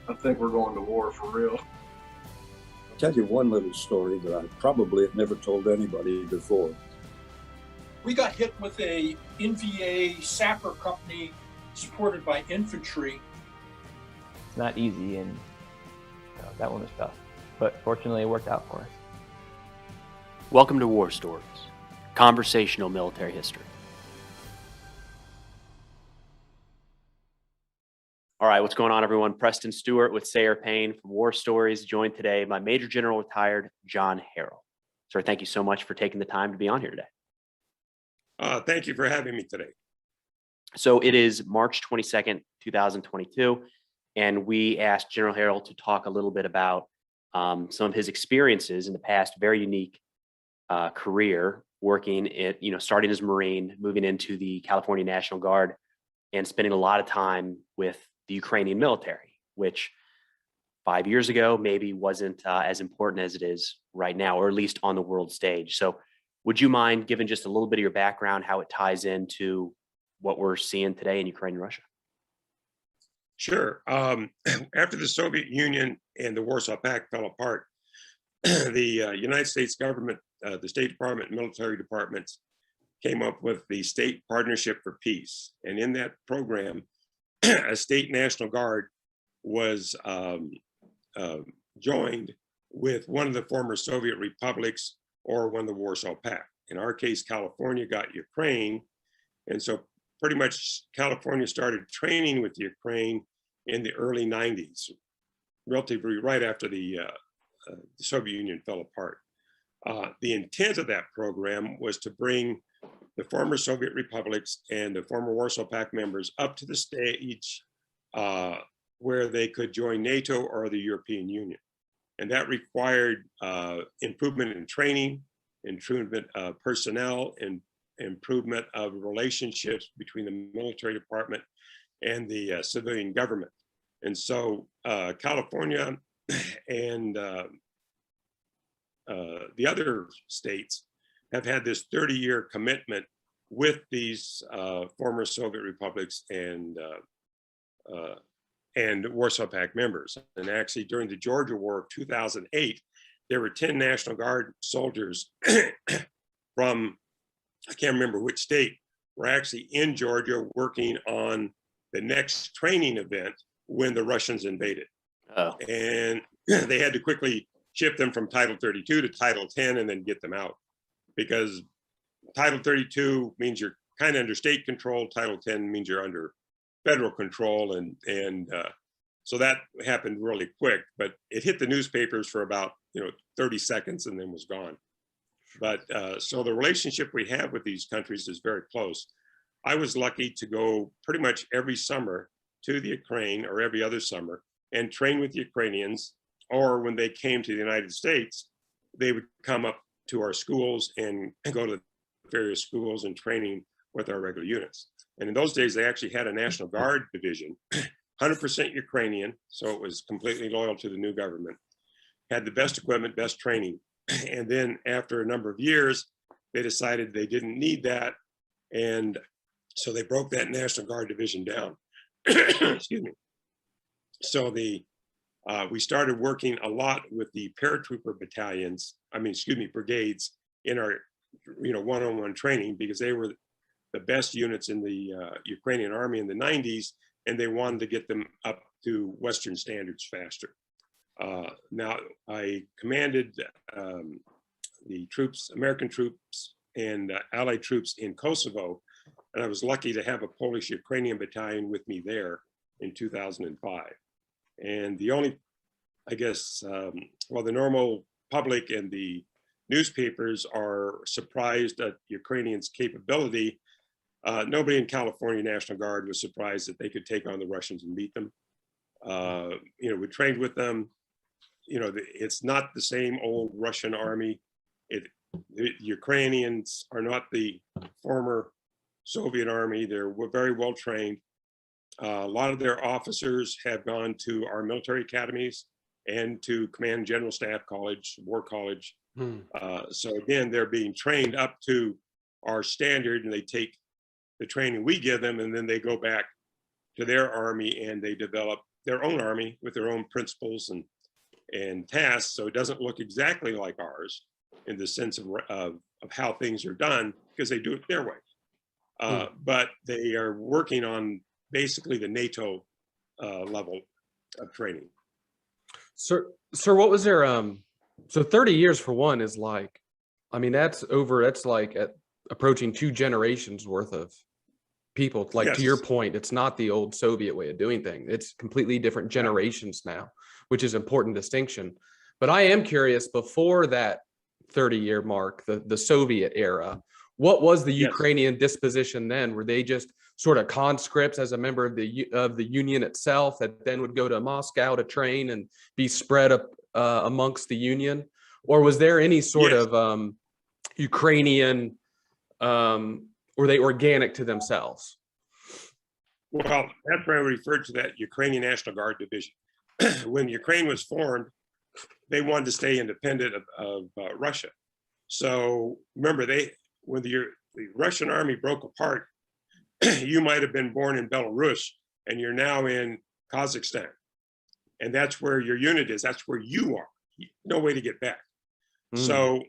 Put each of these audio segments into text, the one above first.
I think we're going to war for real. I'll tell you one little story that I probably have never told anybody before. We got hit with a NVA sapper company supported by infantry. It's not easy, and that one was tough, but fortunately it worked out for us. Welcome to War Stories, conversational military history. All right, what's going on, everyone? Preston Stewart with Sayre Payne from War Stories, joined today by Major General retired John Harrell. Sir, thank you so much for taking the time to be on here today. Thank you for having me today. So it is March 22nd, 2022, and we asked General Harrell to talk a little bit about some of his experiences in the past, very unique career working at, starting as a Marine, moving into the California National Guard, and spending a lot of time with the Ukrainian military, which 5 years ago maybe wasn't as important as it is right now, or at least on the world stage. So would you mind giving just a little bit of your background, how it ties into what we're seeing today in Ukraine and Russia? Sure. After the Soviet Union and the Warsaw Pact fell apart, the United States government, the State Department, and military departments came up with the State Partnership for Peace. And in that program, a state National Guard was joined with one of the former Soviet republics or one of the Warsaw Pact. In our case, California got Ukraine. And so pretty much California started training with Ukraine in the early 90s, relatively right after the Soviet Union fell apart. The intent of that program was to bring the former Soviet republics and the former Warsaw Pact members up to the stage where they could join NATO or the European Union. And that required improvement in training, improvement of personnel, and improvement of relationships between the military department and the civilian government. And so California and the other states have had this 30-year commitment with these former Soviet republics and Warsaw Pact members. And actually, during the Georgia War of 2008, there were 10 National Guard soldiers from, I can't remember which state, were actually in Georgia working on the next training event when the Russians invaded. Oh. And they had to quickly shift them from Title 32 to Title 10 and then get them out, because Title 32 means you're kind of under state control. Title 10 means you're under federal control. And so that happened really quick, but it hit the newspapers for about 30 seconds and then was gone. But so the relationship we have with these countries is very close. I was lucky to go pretty much every summer to the Ukraine, or every other summer, and train with Ukrainians, or when they came to the United States, they would come up to our schools and go to various schools and training with our regular units. And in those days, they actually had a National Guard division, 100% Ukrainian, so it was completely loyal to the new government, had the best equipment, best training. And then after a number of years, they decided they didn't need that. And so they broke that National Guard division down. Excuse me. So we started working a lot with the paratrooper brigades in our, one-on-one training, because they were the best units in the Ukrainian army in the 90s, and they wanted to get them up to Western standards faster. Now, I commanded the troops, American troops and Allied troops in Kosovo, and I was lucky to have a Polish-Ukrainian battalion with me there in 2005. And the only, the normal public and the newspapers are surprised at Ukrainians' capability. Nobody in California National Guard was surprised that they could take on the Russians and beat them. We trained with them. It's not the same old Russian army. The Ukrainians are not the former Soviet army. They're very well trained. A lot of their officers have gone to our military academies and to Command General Staff College, War College. So again, they're being trained up to our standard, and they take the training we give them, and then they go back to their army, and they develop their own army with their own principles and tasks. So it doesn't look exactly like ours in the sense of how things are done, because they do it their way. But they are working on basically the NATO level of training. Sir, what was their so 30 years for one is like, I mean, that's like approaching 2 generations worth of people. Like, Yes. to your point, it's not the old Soviet way of doing things. It's completely different generations now, which is an important distinction. But I am curious, before that 30-year mark, the Soviet era, what was the Yes. Ukrainian disposition then? Were they just sort of conscripts as a member of the Union itself that then would go to Moscow to train and be spread up amongst the Union? Or was there any sort Yes. of Ukrainian, were they organic to themselves? Well, that's where I referred to that Ukrainian National Guard division. When Ukraine was formed, they wanted to stay independent of Russia. So remember, when the Russian army broke apart, you might have been born in Belarus and you're now in Kazakhstan. And that's where your unit is. That's where you are. No way to get back. So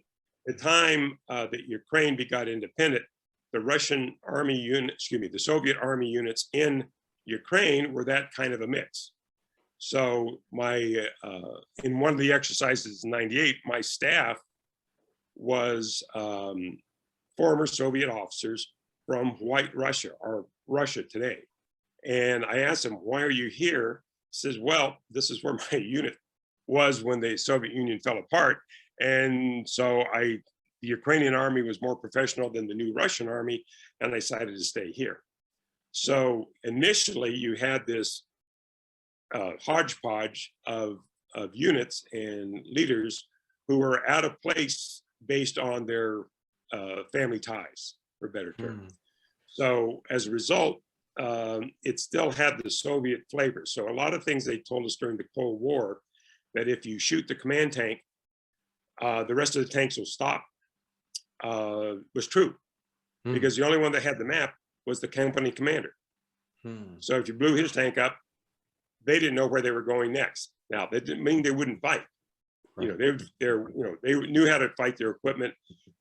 the time that Ukraine got independent, the Russian army unit, the Soviet army units in Ukraine were that kind of a mix. So in one of the exercises in '98, my staff was former Soviet officers from White Russia, or Russia today. And I asked him, why are you here? He says, well, this is where my unit was when the Soviet Union fell apart. And so the Ukrainian army was more professional than the new Russian army, and I decided to stay here. So initially you had this hodgepodge of units and leaders who were out of place based on their family ties, for a better term. So as a result, it still had the Soviet flavor. So a lot of things they told us during the Cold War, that if you shoot the command tank, the rest of the tanks will stop, was true. Because the only one that had the map was the company commander. So if you blew his tank up, they didn't know where they were going next. Now, that didn't mean they wouldn't fight. They knew how to fight their equipment,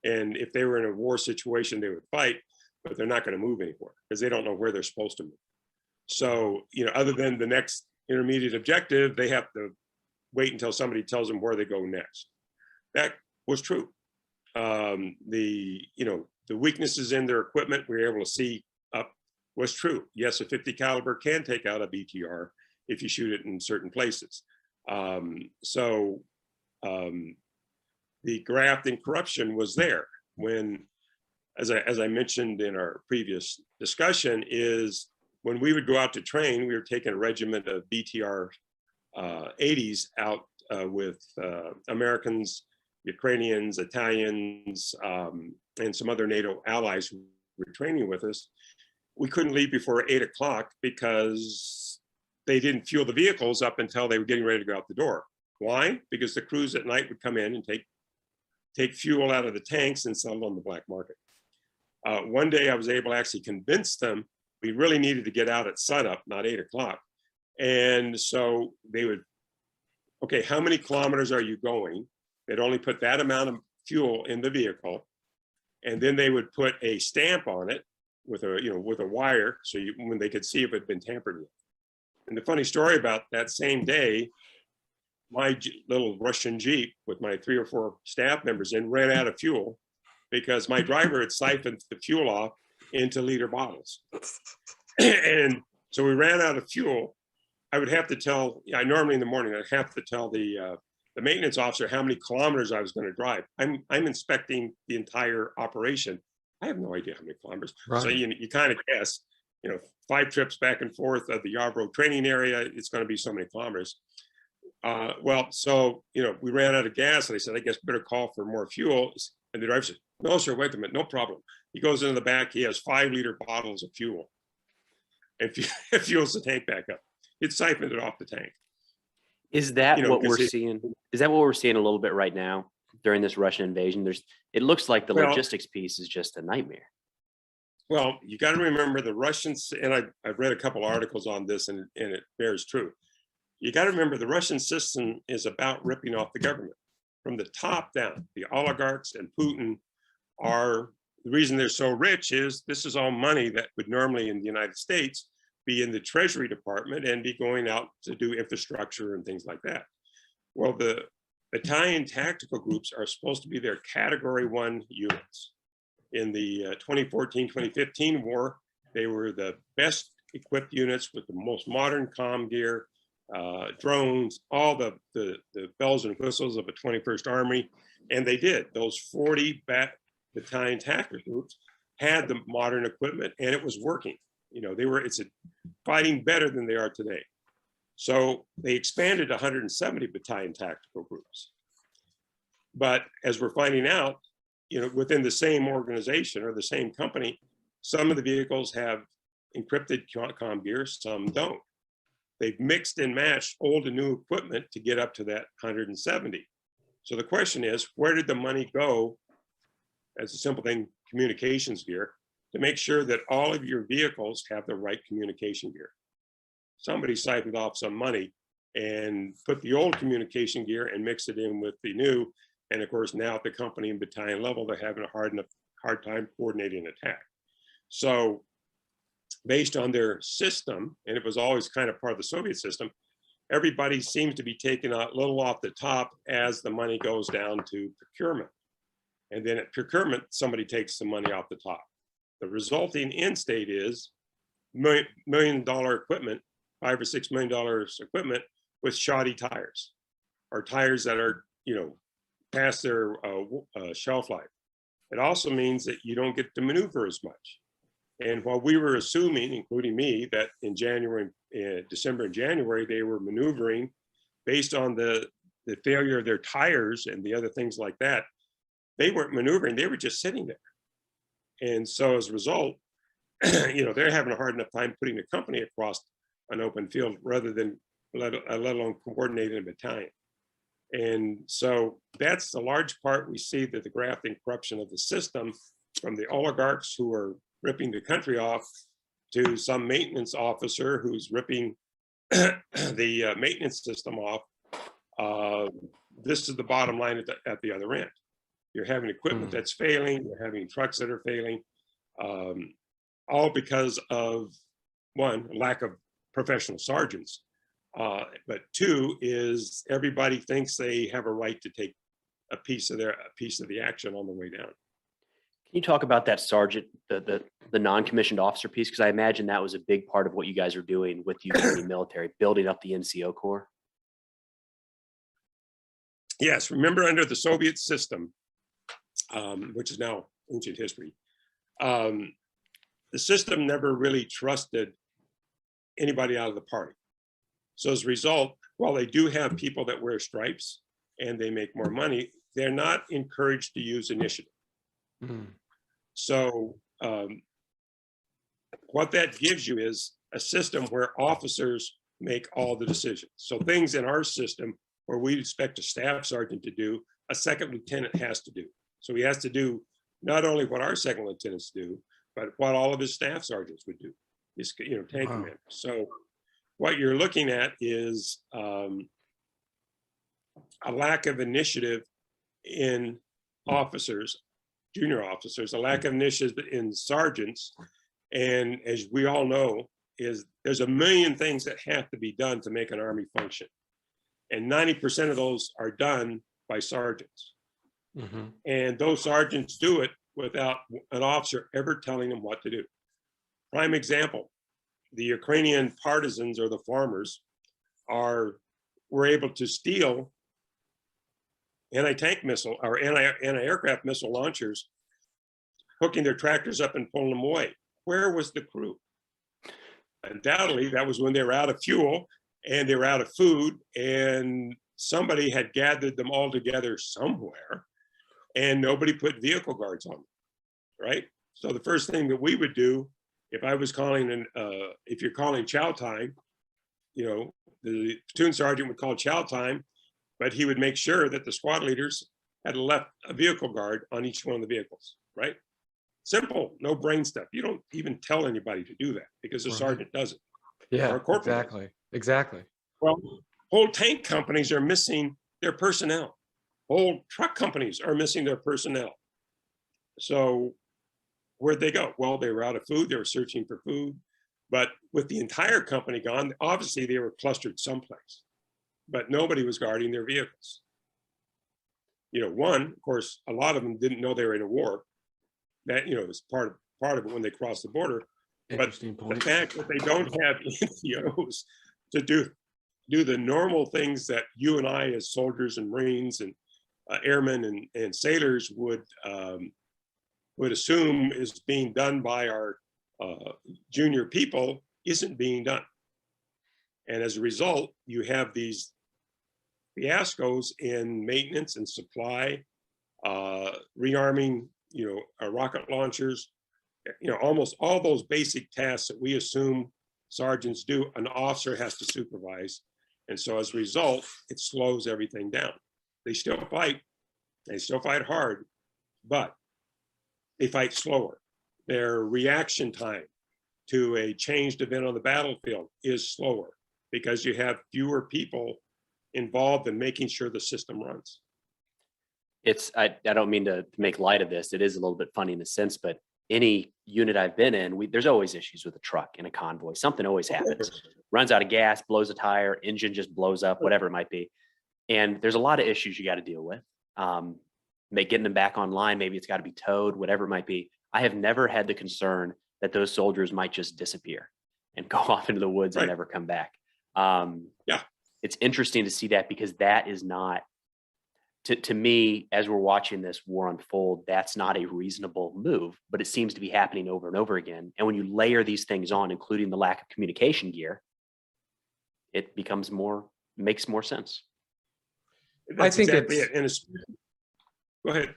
and if they were in a war situation, they would fight, but they're not going to move anywhere because they don't know where they're supposed to move. So, other than the next intermediate objective, they have to wait until somebody tells them where they go next. That was true. The weaknesses in their equipment we were able to see up was true. Yes, a 50 caliber can take out a BTR if you shoot it in certain places. The graft and corruption was there when, as I mentioned in our previous discussion, is when we would go out to train, we were taking a regiment of BTR 80s out with Americans, Ukrainians, Italians, and some other NATO allies who were training with us. We couldn't leave before 8 o'clock because they didn't fuel the vehicles up until they were getting ready to go out the door. Why? Because the crews at night would come in and take fuel out of the tanks and sell it on the black market. One day I was able to actually convince them we really needed to get out at sunup, not 8 o'clock. And so they would, okay, how many kilometers are you going? They'd only put that amount of fuel in the vehicle. And then they would put a stamp on it with a wire, so when they could see if it had been tampered with. And the funny story about that same day, my little Russian Jeep with my 3 or 4 staff members in ran out of fuel because my driver had siphoned the fuel off into liter bottles. And so we ran out of fuel. I would have to tell, normally in the morning, I'd have to tell the maintenance officer how many kilometers I was going to drive. I'm inspecting the entire operation. I have no idea how many kilometers. Right. So you kind of guess, 5 trips back and forth of the Yarborough training area, it's going to be so many kilometers. So we ran out of gas, and I said, I guess better call for more fuel. And the driver said, no, sir, wait a minute, no problem. He goes into the back, he has 5-liter bottles of fuel, and fuels the tank back up. It siphoned it off the tank. Is that what we're seeing? Is that what we're seeing a little bit right now during this Russian invasion? It looks like the logistics piece is just a nightmare. Well, you got to remember the Russians, and I've read a couple articles on this, and it bears true. You got to remember the Russian system is about ripping off the government from the top down. The oligarchs and Putin are, the reason they're so rich is this is all money that would normally in the United States be in the Treasury Department and be going out to do infrastructure and things like that. Well, the battalion tactical groups are supposed to be their Category 1 units. In the 2014-2015 war, they were the best equipped units with the most modern comm gear, drones, all the bells and whistles of a 21st Army. And they did. Those 40 battalion tactical groups had the modern equipment, and it was working. You know, it's fighting better than they are today. So they expanded to 170 battalion tactical groups. But as we're finding out, you know, within the same organization or the same company, some of the vehicles have encrypted comm gear, some don't. They've mixed and matched old and new equipment to get up to that 170. So the question is, where did the money go, as a simple thing, communications gear, to make sure that all of your vehicles have the right communication gear? Somebody siphoned off some money and put the old communication gear and mixed it in with the new. And of course, now at the company and battalion level, they're having a hard time coordinating an attack. So based on their system, and it was always kind of part of the Soviet system, everybody seems to be taking a little off the top as the money goes down to procurement. And then at procurement, somebody takes the money off the top. The resulting end state is $1 million equipment, $5 or $6 million equipment with shoddy tires, or tires that are, you know, past their shelf life. It also means that you don't get to maneuver as much. And while we were assuming, including me, that in December and January, they were maneuvering based on the failure of their tires and the other things like that, they weren't maneuvering, they were just sitting there. And so as a result, you know, they're having a hard enough time putting the company across an open field rather than let alone coordinating a battalion. And so that's the large part we see, that the graft and corruption of the system, from the oligarchs who are ripping the country off to some maintenance officer who's ripping the maintenance system off. This is the bottom line at the other end. You're having equipment that's failing, you're having trucks that are failing, all because of, one, lack of professional sergeants. But two is everybody thinks they have a right to take a piece of the action on the way down. Can you talk about that sergeant, the non-commissioned officer piece? Because I imagine that was a big part of what you guys are doing with the Ukrainian military, building up the NCO Corps. Yes, remember under the Soviet system, which is now ancient history, the system never really trusted anybody out of the party. So as a result, while they do have people that wear stripes and they make more money, they're not encouraged to use initiative. So what that gives you is a system where officers make all the decisions. So things in our system where we expect a staff sergeant to do, a second lieutenant has to do. So he has to do not only what our second lieutenants do, but what all of his staff sergeants would do, his, you know, tank commander. So what you're looking at is a lack of initiative in officers, junior officers, a lack of initiative in sergeants. And as we all know, there's a million things that have to be done to make an Army function. And 90% of those are done by sergeants. And those sergeants do it without an officer ever telling them what to do. Prime example, the Ukrainian partisans or the farmers were able to steal anti-tank missile or anti-aircraft missile launchers, hooking their tractors up and pulling them away. Where was the crew? Undoubtedly, that was when they were out of fuel and they were out of food, and somebody had gathered them all together somewhere, and nobody put vehicle guards on them, right? So the first thing that we would do, if I was calling if you're calling chow time, you know, the platoon sergeant would call chow time, but he would make sure that the squad leaders had left a vehicle guard on each one of the vehicles, right? Simple, no brain stuff. You don't even tell anybody to do that because the Right. sergeant does it. Yeah, Or a corporal. exactly. Exactly. Well, whole tank companies are missing their personnel. Whole truck companies are missing their personnel. So where'd they go? Well, they were out of food. They were searching for food. But with the entire company gone, obviously they were clustered someplace. But nobody was guarding their vehicles. You know, one, of course, a lot of them didn't know they were in a war. That, you know, was part of it when they crossed the border. But Interesting the point. fact that they don't have NCOs to do the normal things that you and I as soldiers and Marines and airmen and sailors would assume is being done by our junior people isn't being done. And as a result, you have these fiascos in maintenance and supply, rearming, you know, rocket launchers, you know, almost all those basic tasks that we assume sergeants do, an officer has to supervise. And so as a result, it slows everything down. They still fight hard, but they fight slower. Their reaction time to a changed event on the battlefield is slower because you have fewer people involved in making sure the system runs. I don't mean to make light of this. It is a little bit funny in a sense, but any unit I've been in, there's always issues with a truck in a convoy. Something always happens. Runs out of gas, blows a tire, engine just blows up, whatever it might be. And there's a lot of issues you got to deal with. Getting them back online, maybe it's got to be towed, whatever it might be. I have never had the concern that those soldiers might just disappear and go off into the woods and never come back. It's interesting to see that because that is not, to me, as we're watching this war unfold, that's not a reasonable move, but it seems to be happening over and over again. And when you layer these things on, including the lack of communication gear, it makes more sense. That's I think exactly it's, it. And go ahead.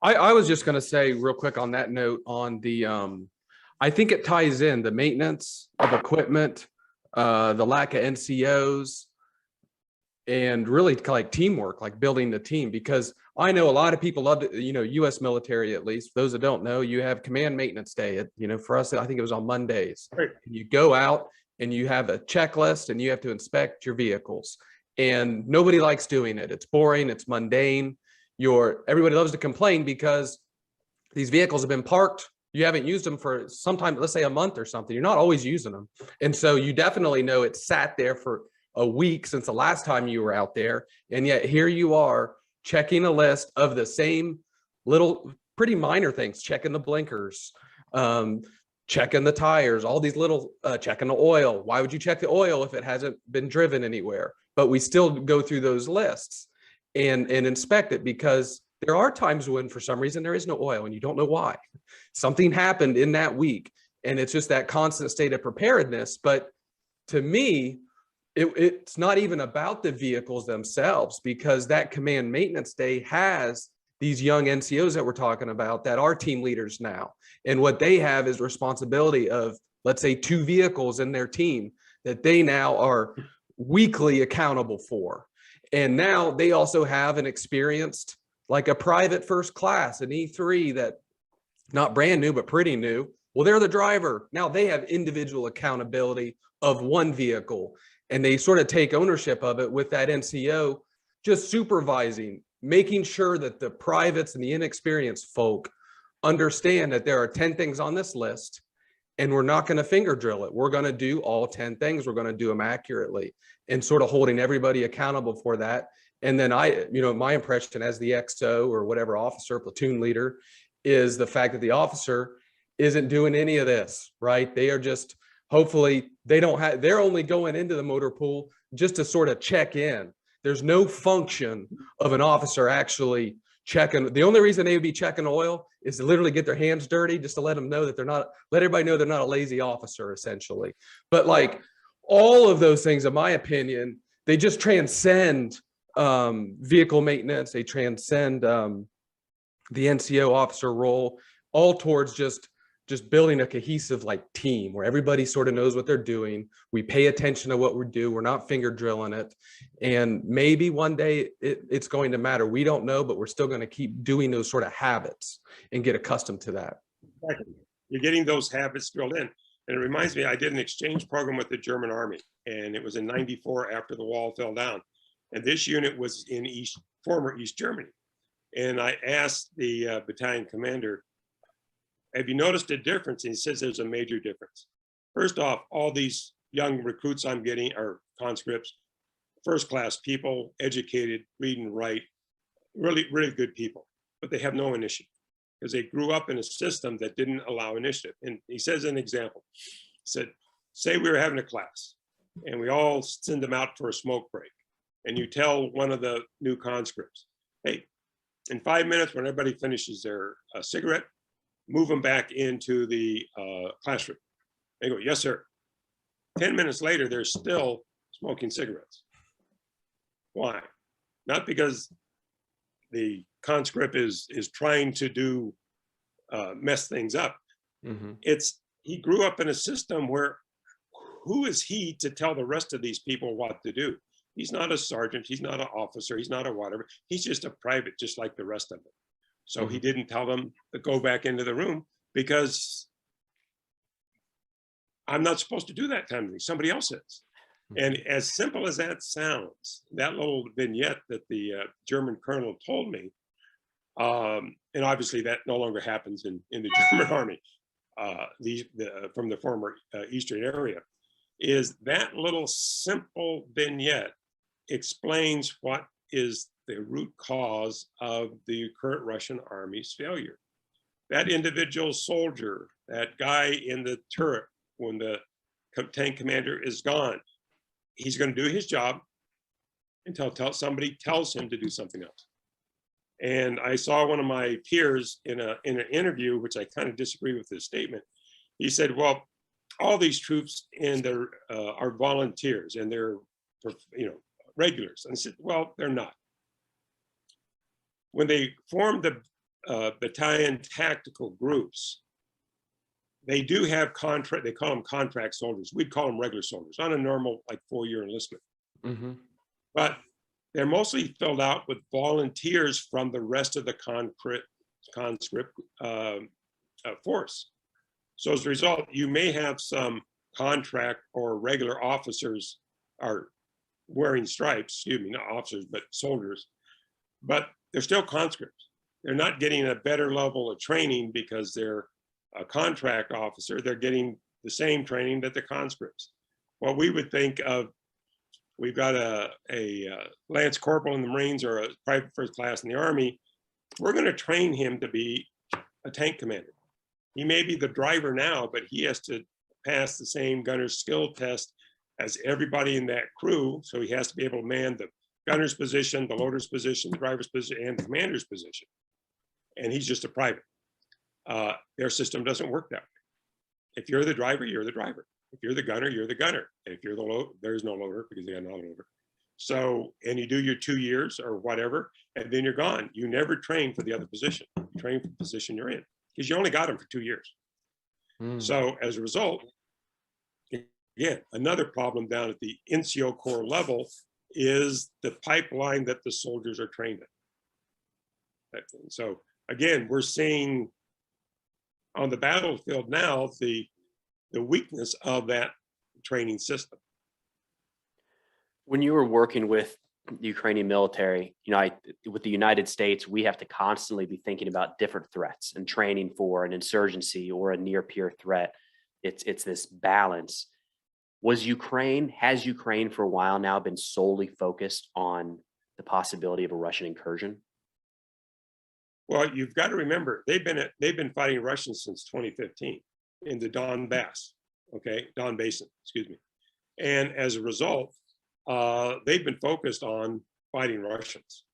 I was just going to say real quick on that note on the, I think it ties in the maintenance of equipment, the lack of NCOs, and really like teamwork, like building the team, because I know a lot of people love it, you know, US military, at least those that don't know, you have command maintenance day. You know, for us, I think it was on Mondays. Right. You go out and you have a checklist and you have to inspect your vehicles, and nobody likes doing it. It's boring. It's mundane. Everybody loves to complain because these vehicles have been parked. You haven't used them for sometime, let's say a month or something. You're not always using them. And so you definitely know it sat there for a week since the last time you were out there. And yet here you are checking a list of the same little pretty minor things, checking the blinkers, checking the tires, all these little, checking the oil. Why would you check the oil if it hasn't been driven anywhere? But we still go through those lists and inspect it, because there are times when for some reason there is no oil and you don't know why. Something happened in that week, and it's just that constant state of preparedness. But to me, it's not even about the vehicles themselves, because that command maintenance day has these young NCOs that we're talking about that are team leaders now. And what they have is responsibility of, let's say, 2 vehicles in their team that they now are weekly accountable for. And now they also have an experienced, like a private first class, an E3 that not brand new, but pretty new. Well, they're the driver. Now they have individual accountability of one vehicle, and they sort of take ownership of it with that NCO just supervising, making sure that the privates and the inexperienced folk understand that there are 10 things on this list, and we're not going to finger drill it. We're going to do all 10 things. We're going to do them accurately, and sort of holding everybody accountable for that. And then my impression as the XO or whatever officer, platoon leader, is the fact that the officer isn't doing any of this, right? They are just, hopefully they're only going into the motor pool just to sort of check in. There's no function of an officer actually checking. The only reason they would be checking oil is to literally get their hands dirty, just to let them know that let everybody know they're not a lazy officer, essentially. But like all of those things, in my opinion, they just transcend vehicle maintenance. They transcend the NCO officer role, all towards just building a cohesive like team where everybody sort of knows what they're doing. We pay attention to what we do. We're not finger drilling it. And maybe one day it's going to matter. We don't know, but we're still going to keep doing those sort of habits and get accustomed to that. Exactly. You're getting those habits drilled in. And it reminds me, I did an exchange program with the German army, and it was in '94 after the wall fell down. And this unit was in former East Germany. And I asked the battalion commander, have you noticed a difference? And he says there's a major difference. First off, all these young recruits I'm getting are conscripts, first class people, educated, read and write, really, really good people, but they have no initiative because they grew up in a system that didn't allow initiative. And he says an example, he said, say we were having a class and we all send them out for a smoke break. And you tell one of the new conscripts, hey, in 5 minutes, when everybody finishes their cigarette, move them back into the classroom. They go, yes, sir. 10 minutes later, they're still smoking cigarettes. Why? Not because the conscript is trying to do mess things up. Mm-hmm. It's he grew up in a system where who is he to tell the rest of these people what to do? He's not a sergeant, he's not an officer, he's not a whatever. He's just a private, just like the rest of them. So he didn't tell them to go back into the room because I'm not supposed to do that kind of thing. Somebody else is. And as simple as that sounds, that little vignette that the German colonel told me, and obviously that no longer happens in the German army, from the former Eastern area, is that little simple vignette explains what is the root cause of the current Russian army's failure. That individual soldier, that guy in the turret, when the tank commander is gone, he's going to do his job until somebody tells him to do something else. And I saw one of my peers in an interview, which I kind of disagree with his statement. He said, well, all these troops are volunteers and they're, regulars. And I said, well, they're not. When they formed the battalion tactical groups, they do have contract, they call them contract soldiers. We'd call them regular soldiers on a normal, like 4-year enlistment. Mm-hmm. But they're mostly filled out with volunteers from the rest of the conscript force. So as a result, you may have some contract or regular officers are wearing stripes, excuse me, not officers, but soldiers, but they're still conscripts. They're not getting a better level of training because they're a contract officer. They're getting the same training that the conscripts. What we would think of, we've got a Lance Corporal in the Marines or a private first class in the Army. We're going to train him to be a tank commander. He may be the driver now, but he has to pass the same gunner's skill test as everybody in that crew. So he has to be able to man the gunner's position, the loader's position, the driver's position, and the commander's position. And he's just a private. Their system doesn't work that way. If you're the driver, you're the driver. If you're the gunner, you're the gunner. And if you're the loader, there's no loader because they got no loader. So, and you do your 2 years or whatever, and then you're gone. You never train for the other position. You train for the position you're in because you only got them for 2 years. So as a result, again, another problem down at the NCO Corps level is the pipeline that the soldiers are trained in. So again, we're seeing on the battlefield now the weakness of that training system. When you were working with the Ukrainian military, with the United States, we have to constantly be thinking about different threats and training for an insurgency or a near peer threat. It's this balance. Has Ukraine for a while now been solely focused on the possibility of a Russian incursion? Well, you've got to remember, they've been fighting Russians since 2015 in the Donbass, Don Basin, excuse me. And as a result, they've been focused on fighting Russians.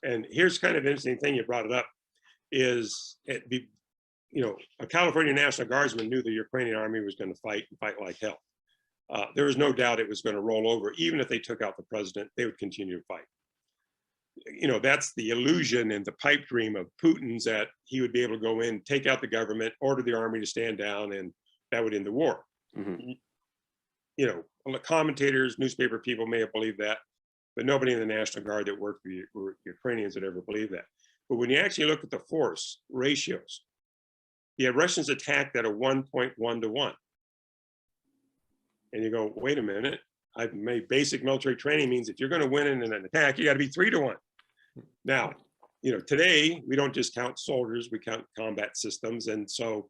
And here's kind of an interesting thing, you brought it up, is a California National Guardsman knew the Ukrainian army was going to fight like hell. There was no doubt it was going to roll over. Even if they took out the president, they would continue to fight. That's the illusion and the pipe dream of Putin's, that he would be able to go in, take out the government, order the army to stand down, and that would end the war. Mm-hmm. Commentators, newspaper people may have believed that, but nobody in the National Guard that worked for Ukrainians had ever believed that. But when you actually look at the force ratios, The Russians attacked at a 1.1 to 1. And you go, wait a minute, I've made basic military training means if you're going to win in an attack, you got to be 3 to 1. Now, you know, today we don't just count soldiers, we count combat systems. And so,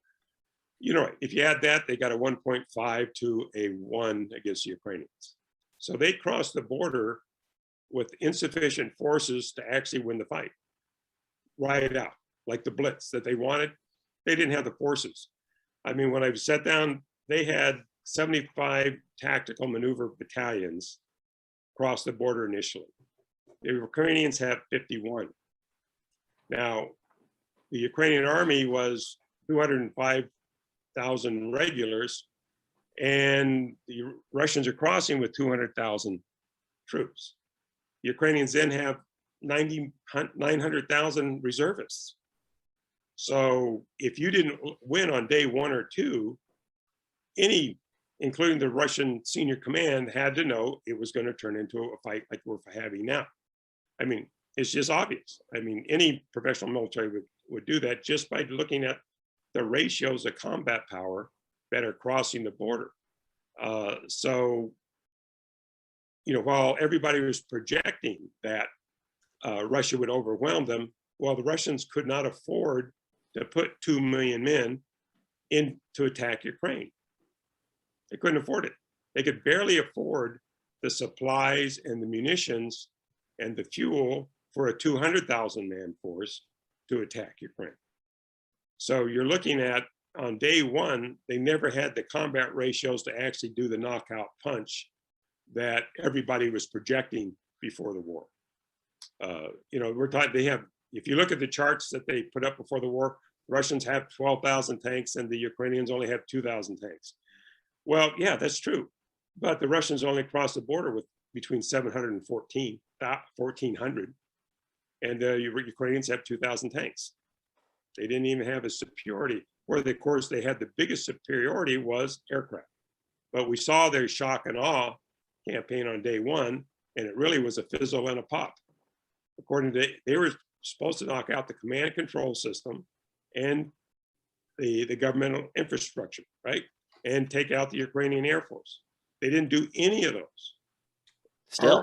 you know, if you add that, they got a 1.5 to a 1 against the Ukrainians. So they crossed the border with insufficient forces to actually win the fight. Right out, like the Blitz that they wanted, they didn't have the forces. I mean, when I sat down, they had 75 tactical maneuver battalions cross the border initially. The Ukrainians have 51. Now, the Ukrainian army was 205,000 regulars, and the Russians are crossing with 200,000 troops. The Ukrainians then have 900,000 reservists. So if you didn't win on day 1 or 2, any, including the Russian senior command, had to know it was going to turn into a fight like we're having now. I mean, it's just obvious. I mean, any professional military would do that just by looking at the ratios of combat power that are crossing the border. So, you know, while everybody was projecting that Russia would overwhelm them, well, the Russians could not afford to put 2 million men in to attack Ukraine. They couldn't afford it. They could barely afford the supplies and the munitions and the fuel for a 200,000 man force to attack Ukraine. So you're looking at, on day 1, they never had the combat ratios to actually do the knockout punch that everybody was projecting before the war. You know, we're talking, they have, if you look at the charts that they put up before the war, Russians have 12,000 tanks and the Ukrainians only have 2,000 tanks. Well, yeah, that's true. But the Russians only crossed the border with between 700 and 1,400. And the Ukrainians have 2,000 tanks. They didn't even have a superiority. Where, of course, they had the biggest superiority was aircraft. But we saw their shock and awe campaign on day 1, and it really was a fizzle and a pop. According to, they were supposed to knock out the command and control system and the governmental infrastructure, right? And take out the Ukrainian Air Force. They didn't do any of those. Still,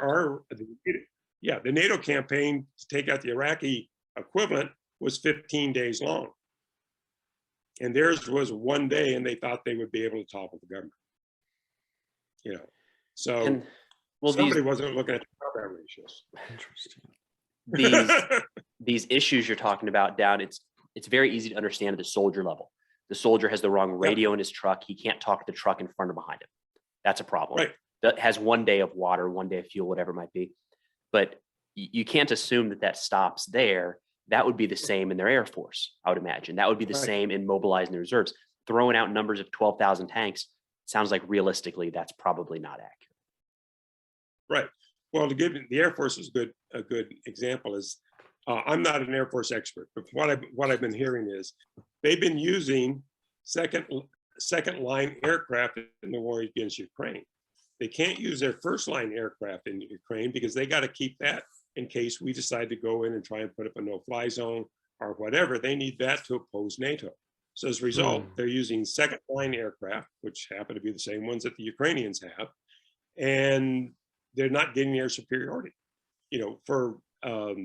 The NATO campaign to take out the Iraqi equivalent was 15 days long. And theirs was 1 day, and they thought they would be able to topple the government. You know, so and, well, somebody wasn't looking at the combat ratios. Interesting. These issues you're talking about, down, it's very easy to understand at the soldier level. The soldier has the wrong radio in his truck. He can't talk to the truck in front or behind him. That's a problem. Right. That has 1 day of water, 1 day of fuel, whatever it might be. But you can't assume that that stops there. That would be the same in their Air Force, I would imagine. That would be the same in mobilizing the reserves. Throwing out numbers of 12,000 tanks sounds like realistically that's probably not accurate. Right. Well, to give the Air Force is a good example is, I'm not an Air Force expert, but what I've been hearing is they've been using second line aircraft in the war against Ukraine. They can't use their first line aircraft in Ukraine because they got to keep that in case we decide to go in and try and put up a no-fly zone or whatever. They need that to oppose NATO. So as a result, they're using second line aircraft, which happen to be the same ones that the Ukrainians have, and they're not getting air superiority, you know, for a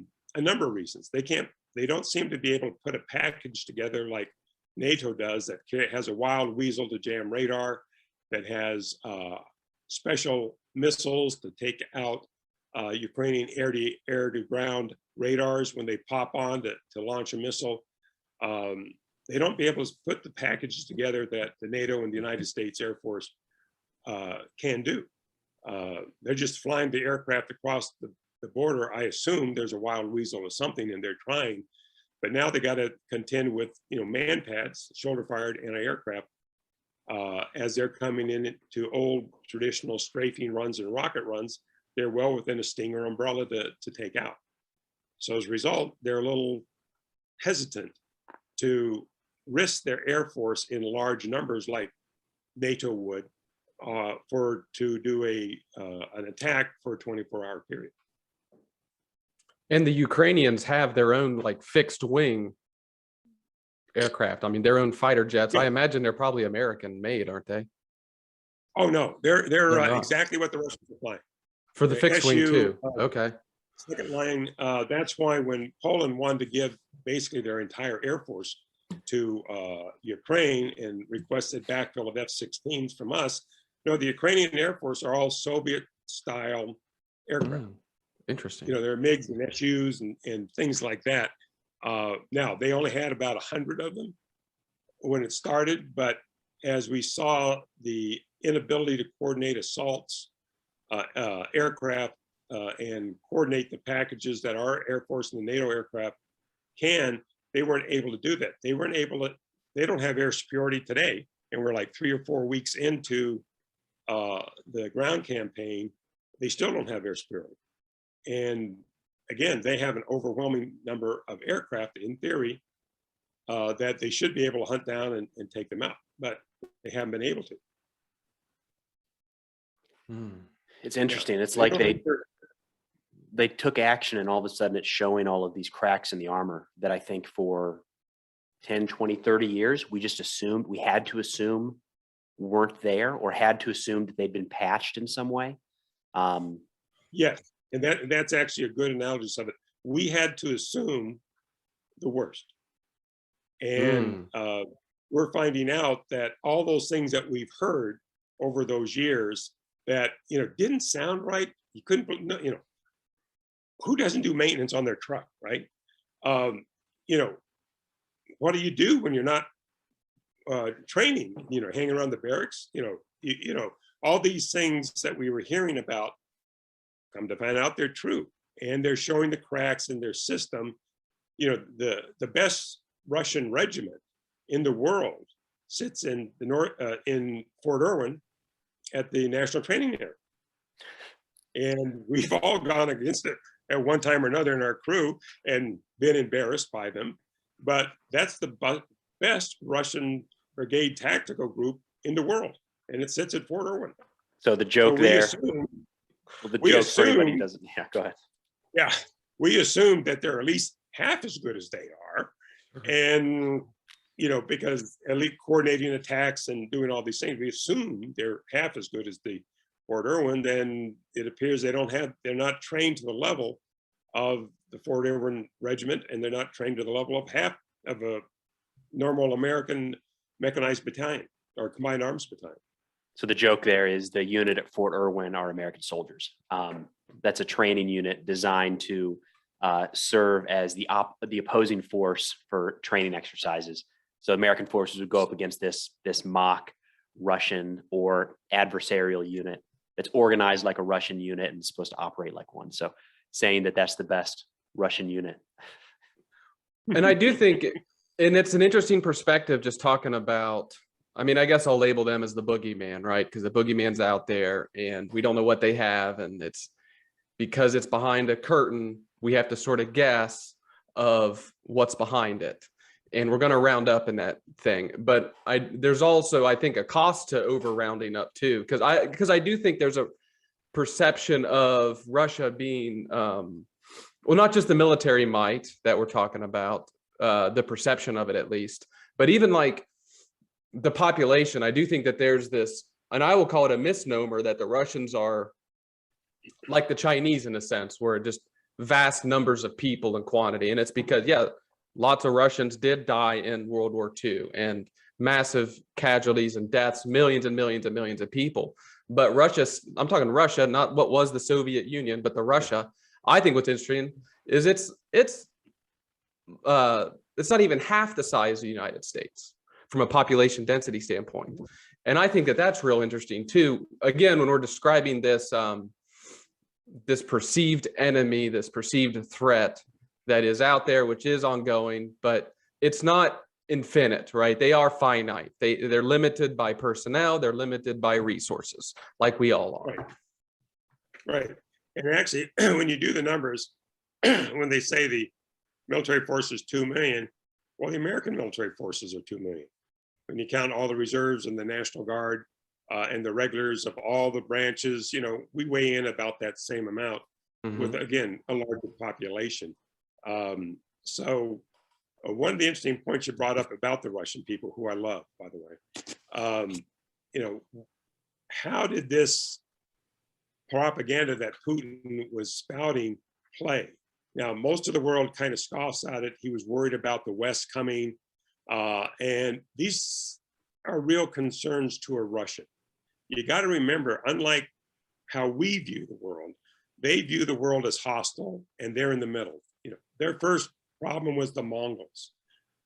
number of reasons. They don't seem to be able to put a package together like NATO does that has a wild weasel to jam radar, that has special missiles to take out Ukrainian air-to-ground radars when they pop on to launch a missile. They don't be able to put the packages together that the NATO and the United States Air Force can do. They're just flying the aircraft across the border. I assume there's a wild weasel or something and they're trying, but now they got to contend with, you know, man-pads, shoulder-fired anti-aircraft, as they're coming in to old traditional strafing runs and rocket runs. They're well within a Stinger umbrella to take out. So as a result, they're a little hesitant to risk their Air Force in large numbers like NATO would to do an attack for a 24-hour period. And the Ukrainians have their own like fixed wing aircraft? I mean, their own fighter jets. I imagine they're probably American made, aren't they? Oh, no, they're not. exactly what the Russians are flying. For the The fixed wing SU, too. Okay. Second line, that's why when Poland wanted to give basically their entire Air Force to Ukraine and requested backfill of F-16s from us, the Ukrainian Air Force are all Soviet-style aircraft. Interesting. They're MiGs and SUs and things like that. Now, they only had about 100 of them when it started, but as we saw the inability to coordinate assaults, aircraft, and coordinate the packages that our Air Force and the NATO aircraft they weren't able to do that. They don't have air superiority today. And we're like 3 or 4 weeks into the ground campaign. They still don't have air superiority. And again, they have an overwhelming number of aircraft in theory that they should be able to hunt down and take them out, but they haven't been able to. It's interesting. It's like they took action and all of a sudden it's showing all of these cracks in the armor that I think for 10, 20, 30 years, we had to assume weren't there or had to assume that they'd been patched in some way. Yes, and that's actually a good analysis of it. We had to assume the worst. And we're finding out that all those things that we've heard over those years that, didn't sound right. You couldn't, who doesn't do maintenance on their truck, right? What do you do when you're not training, hanging around the barracks, all these things that we were hearing about, come to find out they're true. And they're showing the cracks in their system. The best Russian regiment in the world sits in the north, in Fort Irwin at the National Training Area. And we've all gone against it at one time or another in our crew and been embarrassed by them. But that's the best Russian brigade tactical group in the world. And it sits at Fort Irwin. So the joke there, for anybody who doesn't, go ahead. Yeah, we assume that they're at least half as good as they are. And, because at least coordinating attacks and doing all these things, we assume they're half as good as the Fort Irwin. Then it appears they're not trained to the level of the Fort Irwin regiment, and they're not trained to the level of half of a normal American mechanized battalion or combined arms battalion. So the joke there is the unit at Fort Irwin are American soldiers. That's a training unit designed to serve as the opposing force for training exercises. So American forces would go up against this mock Russian or adversarial unit that's organized like a Russian unit and supposed to operate like one. So saying that that's the best Russian unit. And I do think, and it's an interesting perspective just talking about, I mean, I guess I'll label them as the boogeyman, right? Because the boogeyman's out there and we don't know what they have. And it's because it's behind a curtain, we have to sort of guess of what's behind it. And we're going to round up in that thing. But there's also, I think, a cost to over rounding up too. Because I do think there's a perception of Russia being, well, not just the military might that we're talking about, the perception of it at least, but even like the population. I do think that there's this, and I will call it a misnomer, that the Russians are like the Chinese in a sense, where just vast numbers of people and quantity. And it's because, lots of Russians did die in World War II and massive casualties and deaths, millions and millions and millions of people. But Russia, I'm talking Russia, not what was the Soviet Union, but the Russia. I think what's interesting is it's not even half the size of the United States from a population density standpoint. And I think that that's real interesting too. Again, when we're describing this, this perceived enemy, this perceived threat that is out there, which is ongoing, but it's not infinite, right? They are finite. They're limited by personnel. They're limited by resources, like we all are. Right. And actually, when you do the numbers, when they say the military force is 2 million, well, the American military forces are 2 million. When you count all the reserves and the National Guard and the regulars of all the branches, we weigh in about that same amount with, again, a larger population. So One of the interesting points you brought up about the Russian people, who I love, by the way, you know, how did this propaganda that Putin was spouting play? Now, most of the world kind of scoffs at it. He was worried about the West coming, and these are real concerns to a Russian. You got to remember, unlike how we view the world, they view the world as hostile, and they're in the middle. You know, their first problem was the Mongols.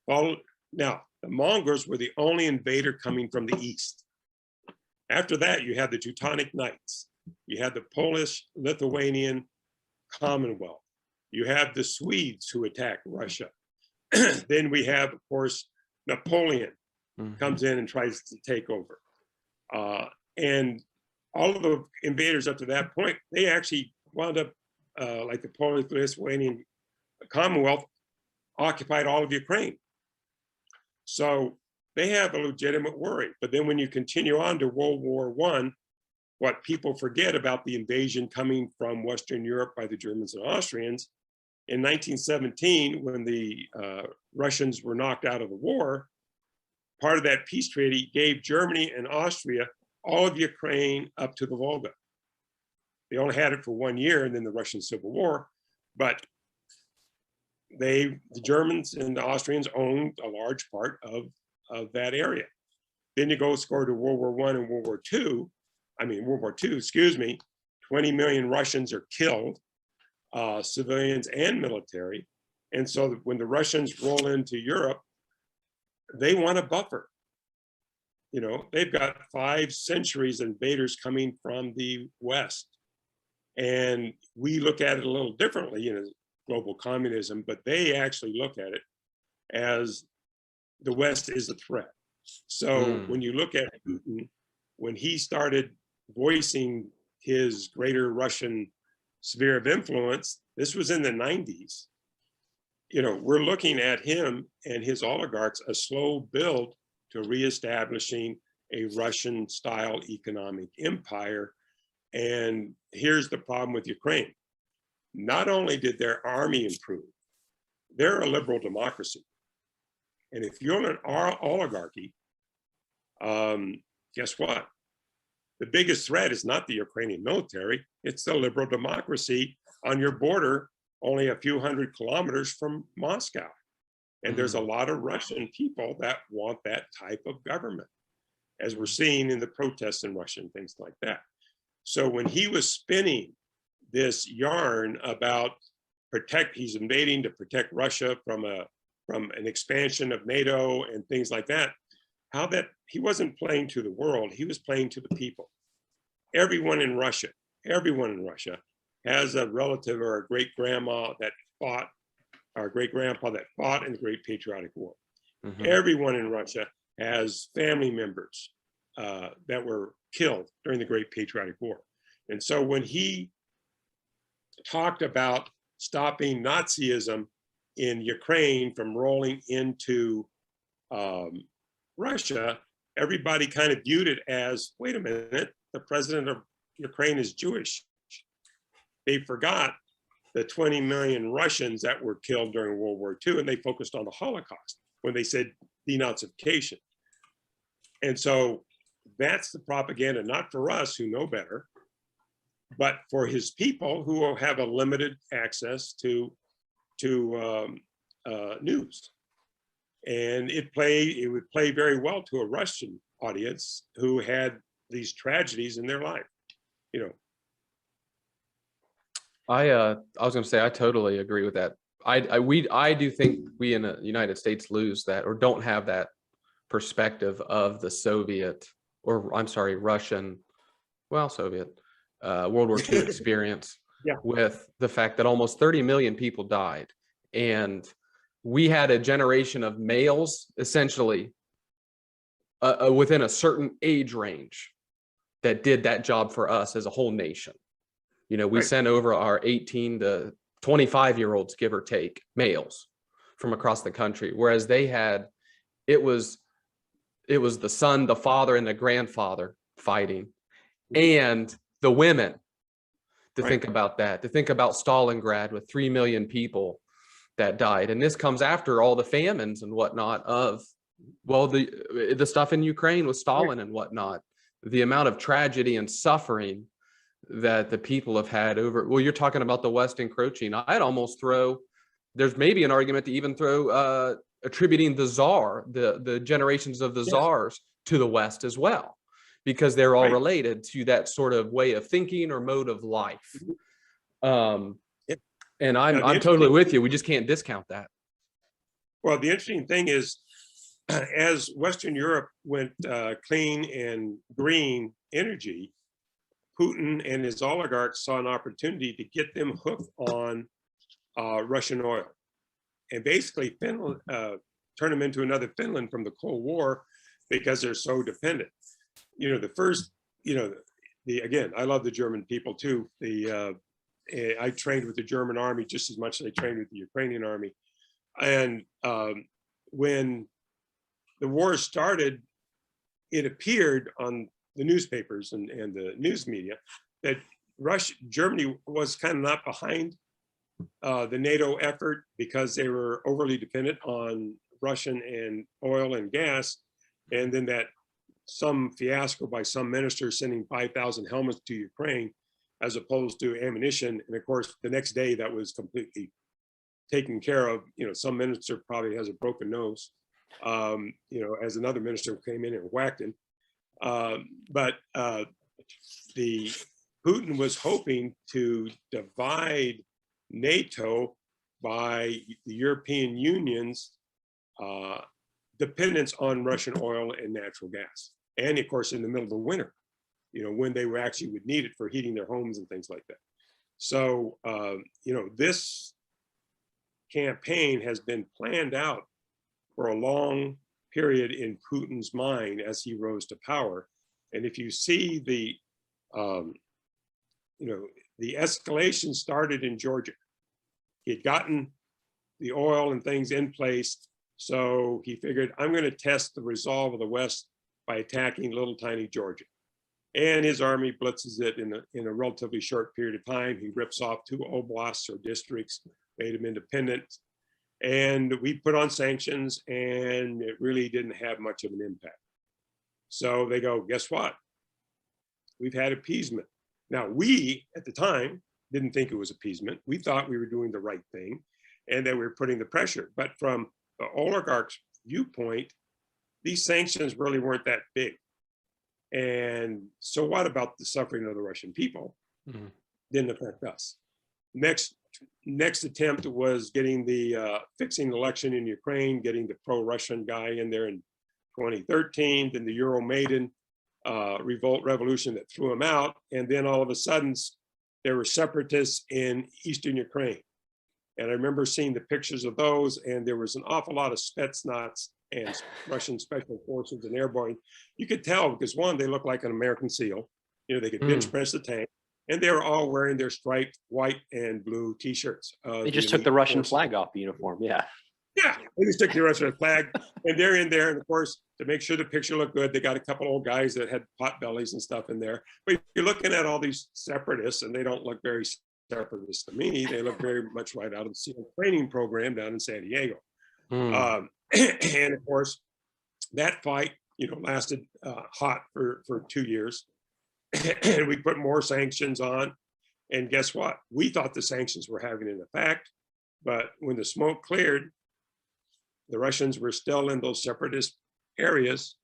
Well, now the Mongols were the only invader coming from the east. After that, you had the Teutonic Knights. You had the Polish-Lithuanian Commonwealth. You have the Swedes who attacked Russia. Then we have, of course, Napoleon comes in and tries to take over. And all of the invaders up to that point, they actually wound up, like the Polish-Lithuanian Commonwealth, occupied all of Ukraine. So they have a legitimate worry. But then when you continue on to World War I, what people forget about the invasion coming from Western Europe by the Germans and Austrians, in 1917, when the Russians were knocked out of the war, part of that peace treaty gave Germany and Austria all of Ukraine up to the Volga. They only had it for 1 year, and then the Russian Civil War, but the Germans and the Austrians owned a large part of that area. Then you go score to World War I and World War II, 20 million Russians are killed, civilians and military. And so when the Russians roll into Europe, they want a buffer. You know, they've got 5 centuries of invaders coming from the West. And we look at it a little differently, you know, global communism, but they actually look at it as the West is a threat. So when you look at Putin, when he started voicing his greater Russian sphere of influence, this was in the 90s. You know, we're looking at him and his oligarchs, a slow build to reestablishing a Russian style economic empire. And here's the problem with Ukraine. Not only did their army improve, they're a liberal democracy. And if you're an oligarchy, guess what? The biggest threat is not the Ukrainian military, it's the liberal democracy on your border, only a few hundred kilometers from Moscow. And there's a lot of Russian people that want that type of government, as we're seeing in the protests in Russia and things like that. So when he was spinning this yarn about he's invading to protect Russia from an expansion of NATO and things like that, he wasn't playing to the world, he was playing to the people. Everyone in Russia has a relative or a great grandma that fought, or a great grandpa that fought in the Great Patriotic War. Everyone in Russia has family members that were killed during the Great Patriotic War. And so when he talked about stopping Nazism in Ukraine from rolling into Russia, everybody kind of viewed it as, wait a minute, the president of Ukraine is Jewish. They forgot the 20 million Russians that were killed during World War II, and they focused on the Holocaust when they said denazification. And so that's the propaganda, not for us who know better, but for his people who will have a limited access to news. And it would play very well to a Russian audience who had these tragedies in their life, you know. I was going to say, I totally agree with that. I do think we in the United States lose that, or don't have that perspective of the Soviet, or I'm sorry, Russian, well, Soviet, World War II experience, with the fact that almost 30 million people died. And we had a generation of males, essentially, within a certain age range, that did that job for us as a whole nation. You know, we sent over our 18 to 25-year-olds, give or take, males from across the country, whereas they had, it was the son, the father, and the grandfather fighting, and the women. To think about that, to think about Stalingrad with 3 million people that died. And this comes after all the famines and whatnot of, well, the stuff in Ukraine with Stalin and whatnot, the amount of tragedy and suffering that the people have had over, well, you're talking about the West encroaching. I'd almost throw, there's maybe an argument to even throw attributing the Tsar, the generations of the Tsars to the West as well, because they're all related to that sort of way of thinking or mode of life. And I'm totally with you. We just can't discount that. Well, the interesting thing is, as Western Europe went clean and green energy, Putin and his oligarchs saw an opportunity to get them hooked on Russian oil, and basically Finland, turn them into another Finland from the Cold War, because they're so dependent. You know, the first, you know, again, I love the German people too. I trained with the German army just as much as I trained with the Ukrainian army. And when the war started, it appeared on the newspapers and the news media that Germany was kind of not behind the NATO effort because they were overly dependent on Russian and oil and gas. And then that some fiasco by some minister sending 5,000 helmets to Ukraine as opposed to ammunition. And of course, the next day that was completely taken care of. You know, some minister probably has a broken nose, you know, as another minister came in and whacked him. But the Putin was hoping to divide NATO by the European Union's dependence on Russian oil and natural gas. And of course, in the middle of the winter, you know, when they were actually would need it for heating their homes and things like that. So, you know, this campaign has been planned out for a long period in Putin's mind as he rose to power. And if you see the, you know, the escalation started in Georgia. He had gotten the oil and things in place. So he figured, I'm going to test the resolve of the West by attacking little tiny Georgia. And his army blitzes it in a relatively short period of time. He rips off 2 oblasts or districts, made them independent. And we put on sanctions, and it really didn't have much of an impact. So they go, guess what? We've had appeasement. Now, we, at the time, didn't think it was appeasement. We thought we were doing the right thing and that we were putting the pressure. But from the oligarch's viewpoint, these sanctions really weren't that big. And so what about the suffering of the Russian people? Mm-hmm. Didn't affect us. Next attempt was getting the fixing the election in Ukraine, getting the pro-Russian guy in there in 2013, then the Euromaidan revolution that threw him out. And then all of a sudden, there were separatists in Eastern Ukraine. And I remember seeing the pictures of those, and there was an awful lot of Spetsnaz and Russian special forces and airborne. You could tell because one, they looked like an American SEAL. You know, they could bench press the tank, and they were all wearing their striped white and blue T-shirts. They just took the Russian flag off the uniform. Yeah. Yeah, they just took the Russian flag, and they're in there. And of course, to make sure the picture looked good, they got a couple old guys that had pot bellies and stuff in there. But you're looking at all these separatists, and they don't look very separatist to me. They look very much right out of the SEAL training program down in San Diego. And of course, that fight, you know, lasted hot for 2 years. And we put more sanctions on. And guess what? We thought the sanctions were having an effect, but when the smoke cleared, the Russians were still in those separatist areas,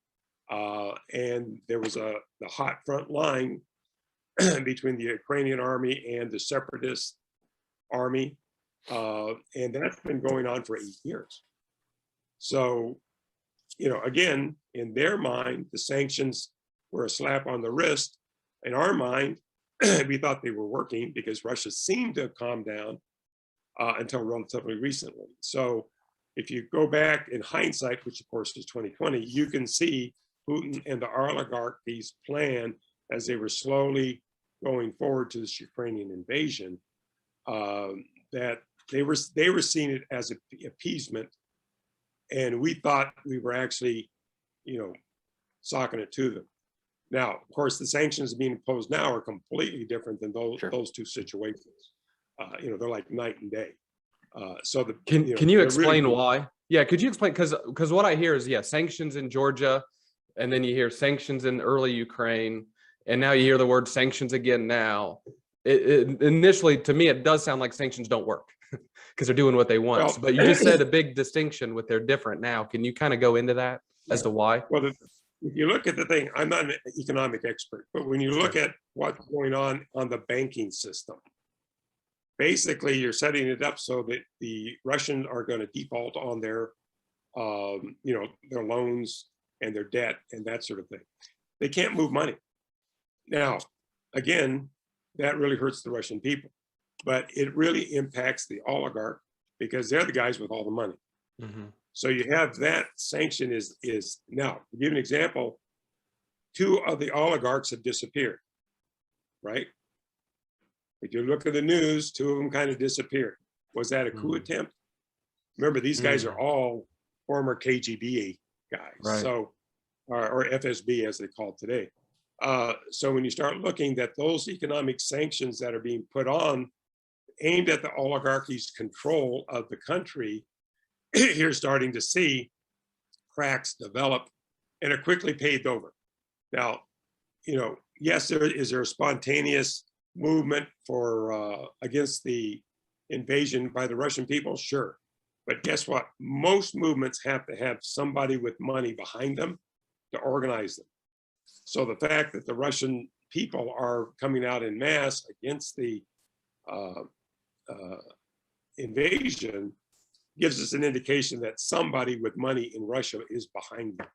and there was the hot front line between the Ukrainian army and the separatist army, and that's been going on for 8 years. So, you know, again, in their mind, the sanctions were a slap on the wrist. In our mind, we thought they were working because Russia seemed to have calmed down until relatively recently. So if you go back in hindsight, which of course is 2020, you can see Putin and the oligarchies plan as they were slowly going forward to this Ukrainian invasion, that they were seeing it as appeasement, and we thought we were actually, you know, socking it to them. Now, of course, the sanctions being imposed now are completely different than those two situations. You know, they're like night and day. So the Can you they're explain really, why? Yeah, could you explain? Because what I hear is, yeah, sanctions in Georgia, and then you hear sanctions in early Ukraine, and now you hear the word sanctions again now. Initially, to me, it does sound like sanctions don't work because they're doing what they want. well, But you just said a big distinction with they're different now. Can you kind of go into that as to why? well, if you look at the thing, I'm not an economic expert, but when you look at what's going on the banking system, basically you're setting it up so that the Russians are going to default on their, their loans and their debt and that sort of thing. They can't move money. Now, again, that really hurts the Russian people, but it really impacts the oligarch because they're the guys with all the money. Mm-hmm. So you have that sanction is now, to give an example, 2 of the oligarchs have disappeared, right? If you look at the news, 2 of them kind of disappeared. Was that a coup attempt? Remember, these guys are all former KGB guys, Right. so or FSB as they call it today. So when you start looking at those economic sanctions that are being put on, aimed at the oligarchy's control of the country, you're starting to see cracks develop and are quickly paved over. Now, yes, there is a spontaneous movement for against the invasion by the Russian people, sure. But guess what? Most movements have to have somebody with money behind them to organize them. So the fact that the Russian people are coming out in mass against the invasion gives us an indication that somebody with money in Russia is behind them.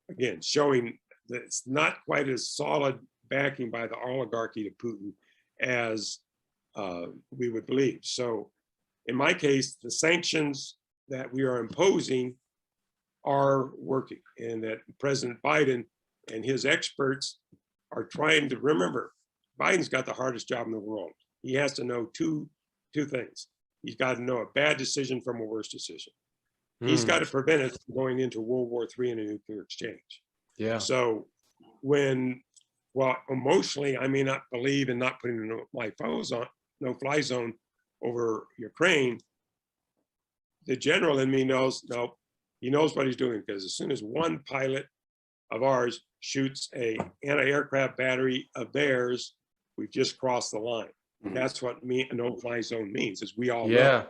Again, showing that it's not quite as solid backing by the oligarchy to Putin as we would believe. So in my case, the sanctions that we are imposing are working, and that President Biden and his experts are trying to remember, Biden's got the hardest job in the world. He has to know two things. He's got to know a bad decision from a worse decision. He's got to prevent us from going into World War III and a nuclear exchange. Yeah. So well, emotionally, I may not believe in not putting a no-fly zone over Ukraine. The general in me knows, no, he knows what he's doing, because as soon as one pilot of ours shoots a anti-aircraft battery of theirs, we've just crossed the line. That's what a no-fly zone means, as we all know.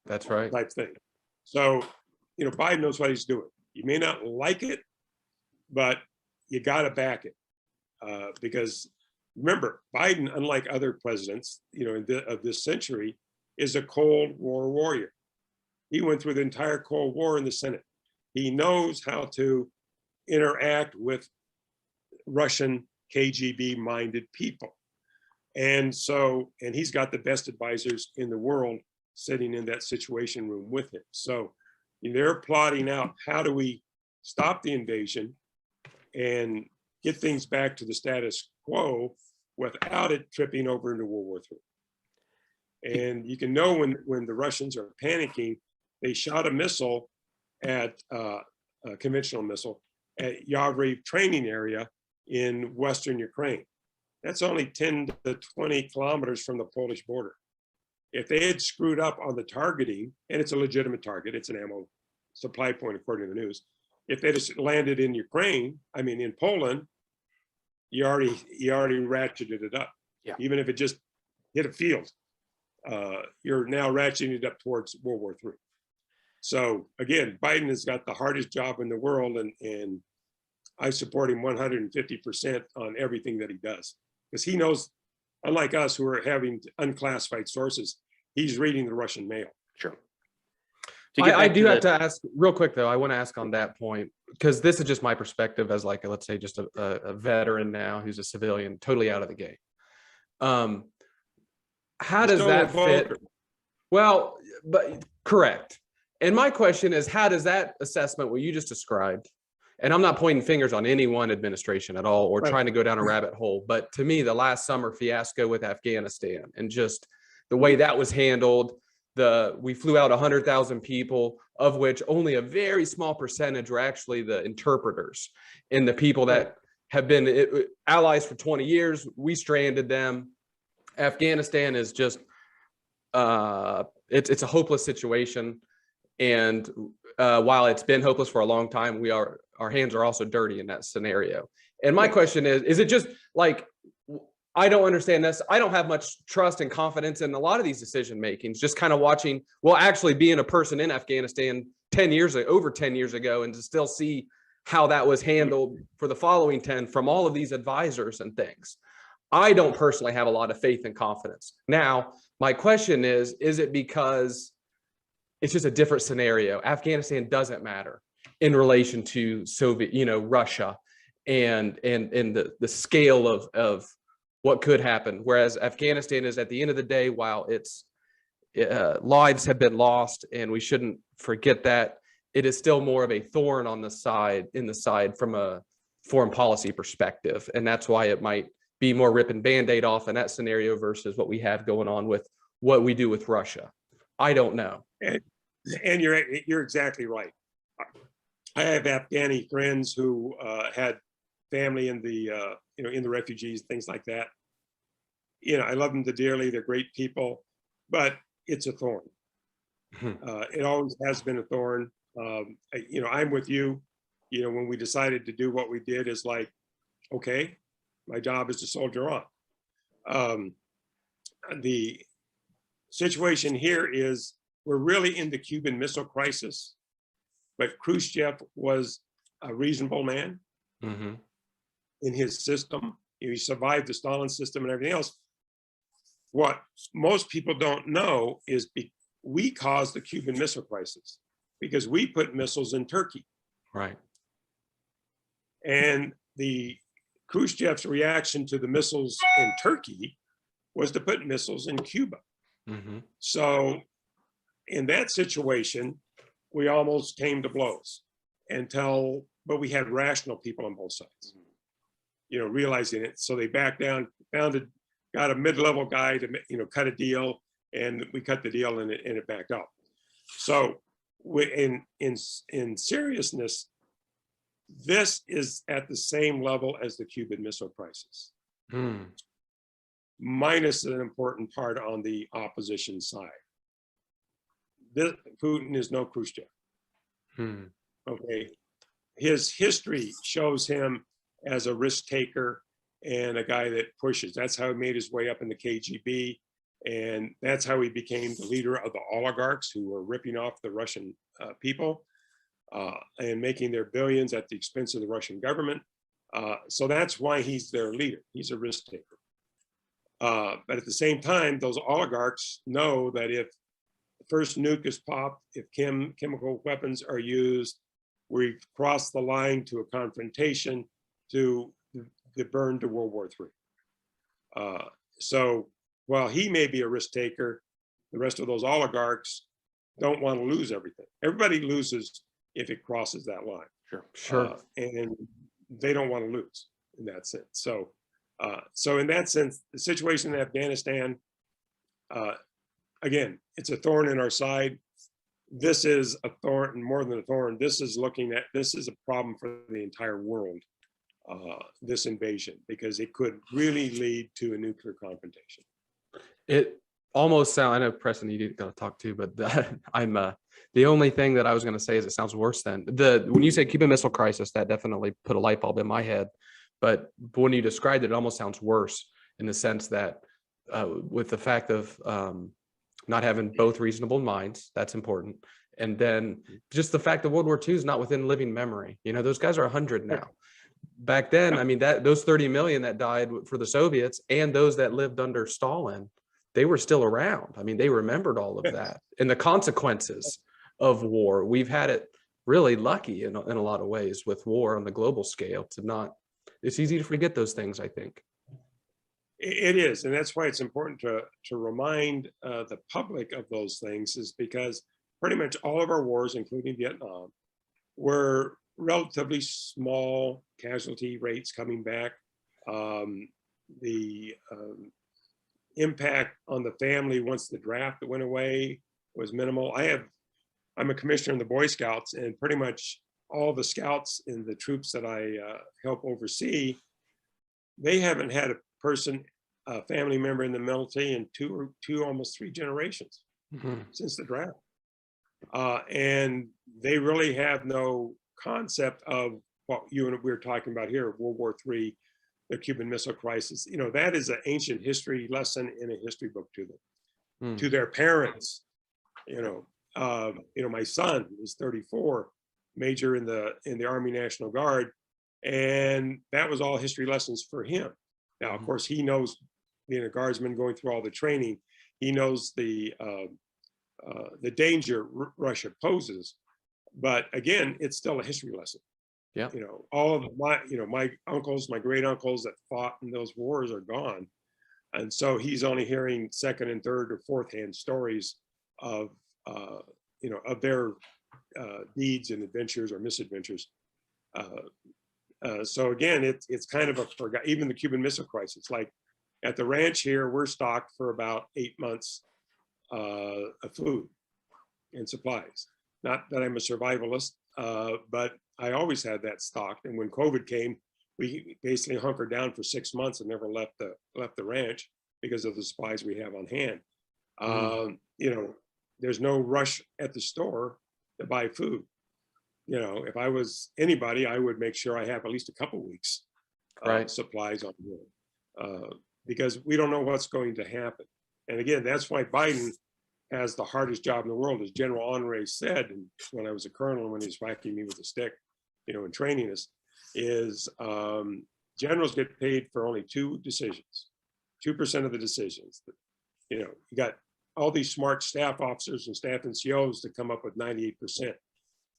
That's right. Type thing. So, Biden knows what he's doing. You may not like it, but you got to back it. Because remember, Biden, unlike other presidents, of this century, is a Cold War warrior. He went through the entire Cold War in the Senate. He knows how to interact with Russian KGB-minded people. And he's got the best advisors in the world sitting in that situation room with him. So they're plotting out, how do we stop the invasion and get things back to the status quo without it tripping over into World War III. And you can know when the Russians are panicking, they shot a missile at a conventional missile at Yavry training area in Western Ukraine. That's only 10 to 20 kilometers from the Polish border. If they had screwed up on the targeting, and it's a legitimate target, it's an ammo supply point according to the news. If they just landed in Ukraine, in Poland, you already ratcheted it up. Yeah. Even if it just hit a field, you're now ratcheting it up towards World War III. So again, Biden has got the hardest job in the world, and I support him 150% on everything that he does, because he knows, unlike us who are having unclassified sources, he's reading the Russian mail. Sure. I do have to ask real quick, though. I want to ask on that point, because this is just my perspective as let's say just a veteran now who's a civilian, totally out of the game. How does that fit? Well, but correct. And my question is, how does that assessment, what you just described, and I'm not pointing fingers on any one administration at all, or trying to go down a rabbit hole, but to me, the last summer fiasco with Afghanistan and just the way that was handled, we flew out 100,000 people, of which only a very small percentage were actually the interpreters and the people that have been allies for 20 years. We stranded them. Afghanistan is just it's a hopeless situation. And while it's been hopeless for a long time, our hands are also dirty in that scenario. And my question is it just like, I don't understand this. I don't have much trust and confidence in a lot of these decision makings, just kind of watching, well, actually being a person in Afghanistan over 10 years ago, and to still see how that was handled for the following 10 from all of these advisors and things. I don't personally have a lot of faith and confidence. Now, my question is it because it's just a different scenario? Afghanistan doesn't matter in relation to Soviet, Russia and the scale of what could happen. Whereas Afghanistan is, at the end of the day, while its lives have been lost, and we shouldn't forget that, it is still more of a thorn in the side from a foreign policy perspective. And that's why it might be more ripping Band-Aid off in that scenario versus what we have going on with what we do with Russia. I don't know. And you're exactly right. I have Afghani friends who had family in the in the refugees, things like that. I love them dearly. They're great people, but it's a thorn. It always has been a thorn. I'm with you. When we decided to do what we did, is like, okay, my job is to soldier on. The situation here is we're really in the Cuban Missile Crisis, but Khrushchev was a reasonable man in his system. He survived the Stalin system and everything else. What most people don't know is we caused the Cuban Missile Crisis because we put missiles in Turkey. Right. And the Khrushchev's reaction to the missiles in Turkey was to put missiles in Cuba. So in that situation, we almost came to blows but we had rational people on both sides, realizing it. So they backed down, got a mid-level guy to, cut a deal, and we cut the deal and it backed up. So in seriousness, this is at the same level as the Cuban Missile Crisis, minus an important part on the opposition side. Putin is no Khrushchev. Okay, his history shows him as a risk taker and a guy that pushes. That's how he made his way up in the KGB, and that's how he became the leader of the oligarchs who were ripping off the Russian people and making their billions at the expense of the Russian government. So that's why he's their leader. He's a risk taker. But at the same time, those oligarchs know that if the first nuke is popped, if chemical weapons are used, we've crossed the line to a confrontation, to the burn to World War III. So while he may be a risk taker, the rest of those oligarchs don't want to lose everything. Everybody loses if it crosses that line. Sure. And they don't want to lose in that sense. So in that sense, the situation in Afghanistan, again, it's a thorn in our side. This is a thorn, more than a thorn. This is a problem for the entire world, this invasion, because it could really lead to a nuclear confrontation. It almost sounds, I know Preston, you got to talk too, but the only thing that I was going to say is it sounds worse than when you say Cuban Missile Crisis, that definitely put a light bulb in my head. But when you described it, it almost sounds worse in the sense that with the fact of not having both reasonable minds, that's important. And then just the fact that World War II is not within living memory. Those guys are 100 now. Back then, I mean, those 30 million that died for the Soviets and those that lived under Stalin, they were still around. I mean, they remembered all of that and the consequences of war. We've had it really lucky in a lot of ways with war on the global scale it's easy to forget those things, I think. It is, and that's why it's important to remind the public of those things, is because pretty much all of our wars, including Vietnam, were relatively small casualty rates coming back. The impact on the family once the draft went away was minimal. I'm a commissioner in the Boy Scouts, and pretty much all the scouts in the troops that I help oversee, they haven't had a person a family member in the military in almost three generations since the draft. And they really have no concept of what you and we were talking about here, World War III, the Cuban Missile Crisis. You know, that is an ancient history lesson in a history book to them, to their parents. You know, my son is 34, major in the Army National Guard, and that was all history lessons for him. Now, of course, he knows, being a guardsman, going through all the training, he knows the danger Russia poses. But again, it's still a history lesson. Yeah. You know, all of my uncles, my great uncles that fought in those wars are gone. And so he's only hearing second and third or fourth hand stories of, of their deeds and adventures or misadventures. So again, it's kind of even the Cuban Missile Crisis. Like at the ranch here, we're stocked for about 8 months of food and supplies. Not that I'm a survivalist, but I always had that stocked. And when COVID came, we basically hunkered down for 6 months and never left the ranch because of the supplies we have on hand. There's no rush at the store to buy food. You know, if I was anybody, I would make sure I have at least a couple weeks supplies on hand, because we don't know what's going to happen. And again, that's why Biden has the hardest job in the world, as General Honore said, and when I was a colonel, when he was whacking me with a stick, and training us, is generals get paid for only 2 decisions, 2% of the decisions. You got all these smart staff officers and staff NCOs to come up with 98%.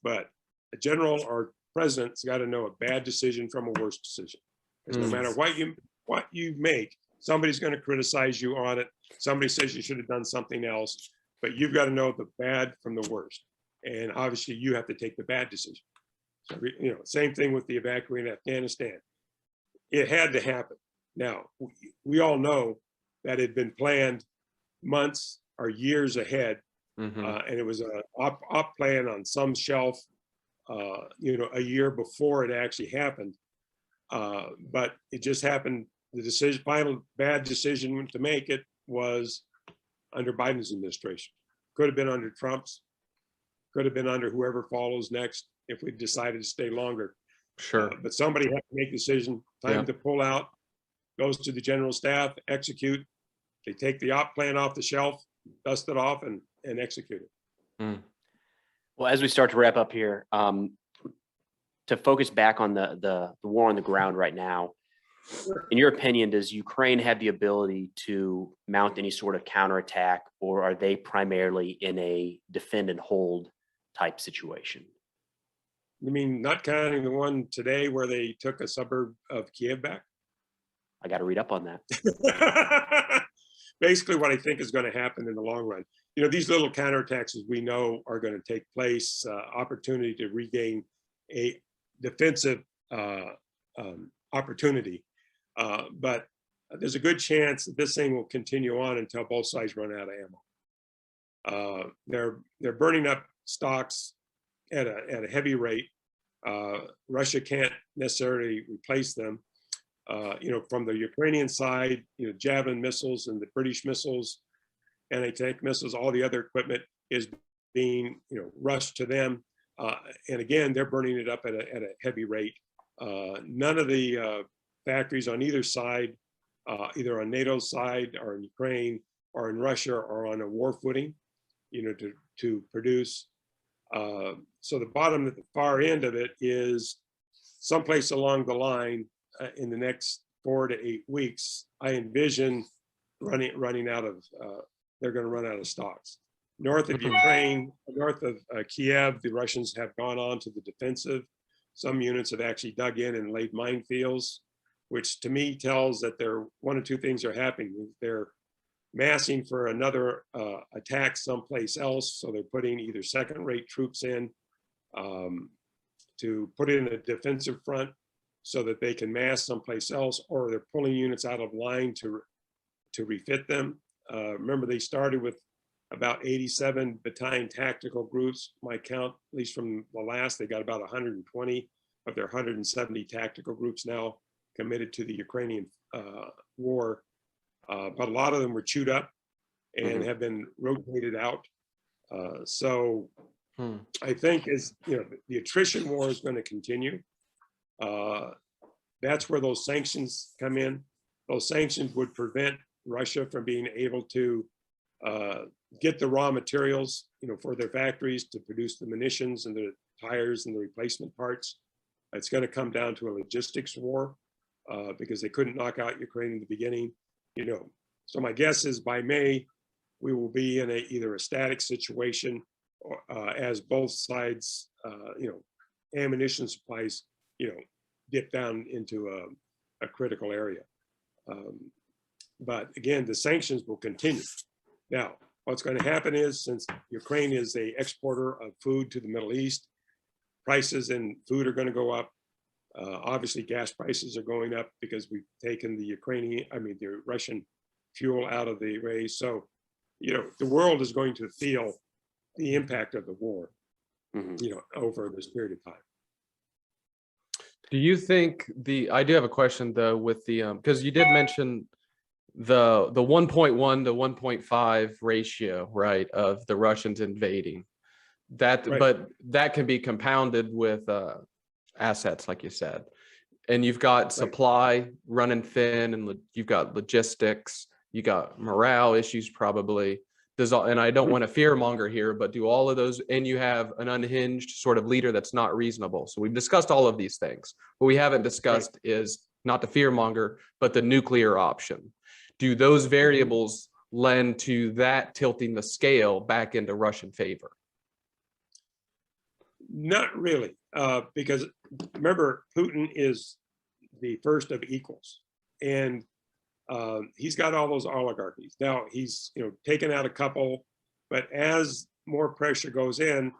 But a general or president's got to know a bad decision from a worse decision. Because no matter what you make, somebody's going to criticize you on it. Somebody says you should have done something else, but you've got to know the bad from the worst. And obviously you have to take the bad decision. So, same thing with the evacuating Afghanistan. It had to happen. Now, we all know that it had been planned months or years ahead. And it was an op plan on some shelf, a year before it actually happened. But it just happened. The final bad decision to make it was under Biden's administration. Could have been under Trump's, could have been under whoever follows next if we decided to stay longer. Sure. But somebody had to make a decision, time to pull out, goes to the general staff, execute. They take the op plan off the shelf, dust it off, and execute it. Well, as we start to wrap up here, to focus back on the war on the ground right now, in your opinion, does Ukraine have the ability to mount any sort of counterattack, or are they primarily in a defend and hold type situation? You mean not counting the one today where they took a suburb of Kiev back? I got to read up on that. Basically what I think is going to happen in the long run. These little counterattacks, as we know, are going to take place, opportunity to regain a defensive opportunity. But there's a good chance that this thing will continue on until both sides run out of ammo. They're burning up stocks at a heavy rate. Russia can't necessarily replace them. From the Ukrainian side, Javelin missiles and the British missiles, anti-tank missiles, all the other equipment is being, rushed to them. And again, they're burning it up at a heavy rate. None of the factories on either side, either on NATO's side or in Ukraine or in Russia, are on a war footing, to produce. So the bottom at the far end of it is someplace along the line in the next 4 to 8 weeks, I envision running out of, they're going to run out of stocks. North of Ukraine, north of Kiev, the Russians have gone on to the defensive. Some units have actually dug in and laid minefields, which to me tells that one of two things are happening. They're massing for another attack someplace else. So they're putting either second-rate troops in to put in a defensive front so that they can mass someplace else, or they're pulling units out of line to refit them. Remember, they started with about 87 battalion tactical groups. My count, at least from the last, they got about 120 of their 170 tactical groups now committed to the Ukrainian war. but a lot of them were chewed up and have been rotated out. So I think as you know, the attrition war is going to continue. That's where those sanctions come in. Those sanctions would prevent Russia from being able to get the raw materials, you know, for their factories to produce the munitions and the tires and the replacement parts. It's going to come down to a logistics war because they couldn't knock out Ukraine in the beginning, you know. So my guess is by May, we will be in either a static situation or, as both sides, you know, ammunition supplies, you know, dip down into a critical area. But again, the sanctions will continue. Now, what's going to happen is, since Ukraine is an exporter of food to the Middle East, prices in food are going to go up. Obviously, gas prices are going up because we've taken the the Russian fuel out of the race. So, you know, the world is going to feel the impact of the war, you know, over this period of time. Do you think I do have a question though with the, because you did mention the 1.1 to 1.5 ratio, right, of the Russians invading that, Right. But that can be compounded with assets, like you said, and you've got supply running thin, and you've got logistics, you got morale issues probably. And I don't want to fearmonger here, but do all of those, and you have an unhinged sort of leader that's not reasonable. So we've discussed all of these things. What we haven't discussed is not the fearmonger, but the nuclear option. Do those variables lend to that tilting the scale back into Russian favor? Not really, because remember, Putin is the first of equals, and he's got all those oligarchies. Now he's, you know, taken out a couple, but as more pressure goes in,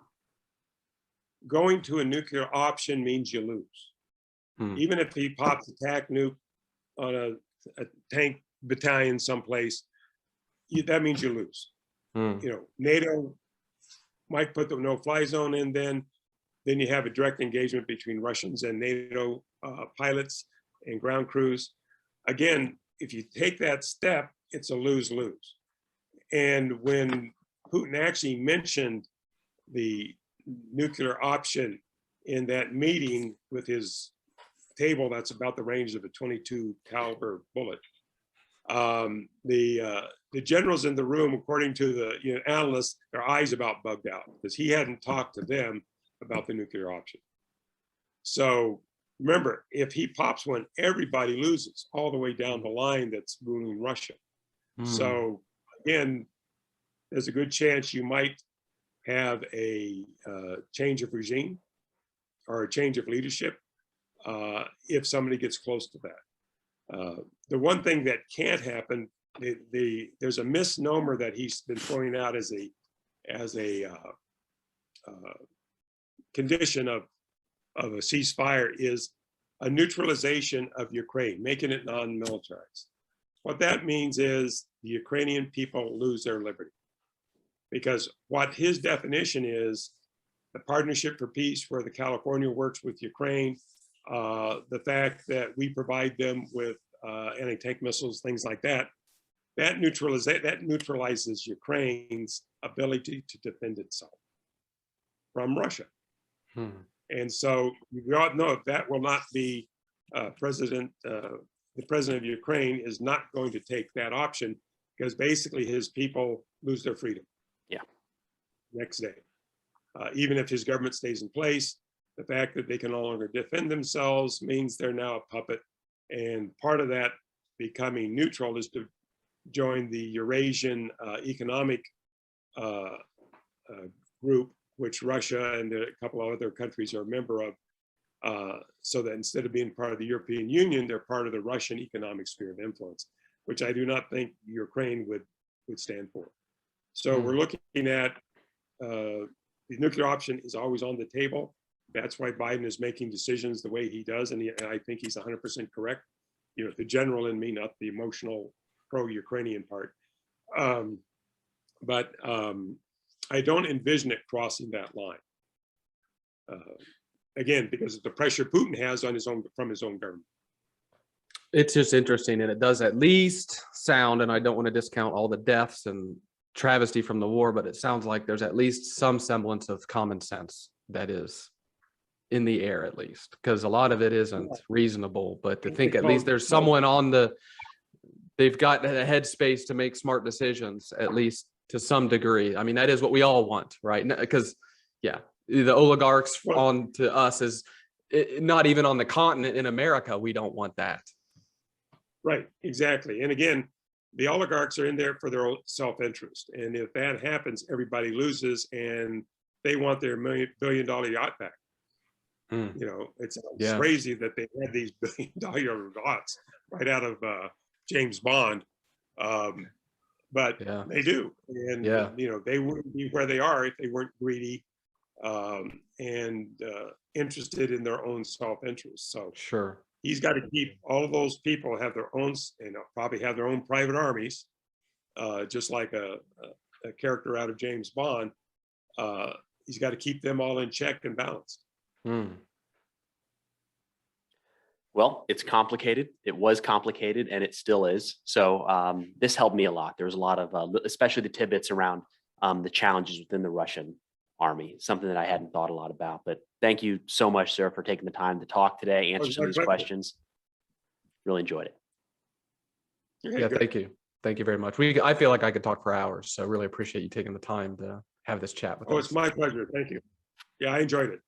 going to a nuclear option means you lose. Even if he pops a TAC nuke on a tank battalion someplace, that means you lose. You know, NATO might put the no-fly zone in, then you have a direct engagement between Russians and NATO pilots and ground crews. Again, if you take that step, it's a lose-lose. And when Putin actually mentioned the nuclear option in that meeting with his table that's about the range of a 22 caliber bullet, the generals in the room, according to the analysts, their eyes about bugged out because he hadn't talked to them about the nuclear option. So remember, if he pops one, everybody loses all the way down the line that's ruling Russia. So again, there's a good chance you might have a change of regime or a change of leadership if somebody gets close to that. The one thing that can't happen, there's a misnomer that he's been throwing out as a condition of a ceasefire is a neutralization of Ukraine, making it non-militarized. What that means is the Ukrainian people lose their liberty. Because what his definition is, the Partnership for Peace, where the California works with Ukraine, the fact that we provide them with anti-tank missiles, things like that, that neutralizes Ukraine's ability to defend itself from Russia. And so we all know that will not be the president of Ukraine is not going to take that option because basically his people lose their freedom. Next day, even if his government stays in place, the fact that they can no longer defend themselves means they're now a puppet. And part of that becoming neutral is to join the Eurasian economic group, which Russia and a couple of other countries are a member of, so that instead of being part of the European Union, they're part of the Russian economic sphere of influence, which I do not think Ukraine would stand for. So we're looking at the nuclear option is always on the table. That's why Biden is making decisions the way he does, and I think he's 100% correct. You know, the general in me, not the emotional pro-Ukrainian part. But I don't envision it crossing that line. Again, because of the pressure Putin has on from his own government. It's just interesting, and it does at least sound, and I don't want to discount all the deaths and travesty from the war, but it sounds like there's at least some semblance of common sense that is in the air, at least, because a lot of it isn't reasonable. But to think at least there's someone on they've got a headspace to make smart decisions, at least to some degree. I mean, that is what we all want, right? Because yeah, the oligarchs on to us is not even on the continent in America. We don't want that. Right, exactly. And again, the oligarchs are in there for their own self-interest. And if that happens, everybody loses and they want their billion-dollar yacht back. You know, it's crazy that they had these billion-dollar yachts right out of James Bond. But they do. And, you know, they wouldn't be where they are if they weren't greedy and interested in their own self-interest. So Sure. He's got to keep all of those people have their own, you know, probably have their own private armies, just like a character out of James Bond. He's got to keep them all in check and balanced. Well, it's complicated. It was complicated, and it still is. So this helped me a lot. There was a lot of, especially the tidbits around the challenges within the Russian army, something that I hadn't thought a lot about. But thank you so much, sir, for taking the time to talk today, answer some of these questions. Really enjoyed it. Yeah, thank you. Thank you very much. I feel like I could talk for hours, so really appreciate you taking the time to have this chat with us. Oh, it's my pleasure. Thank you. Yeah, I enjoyed it.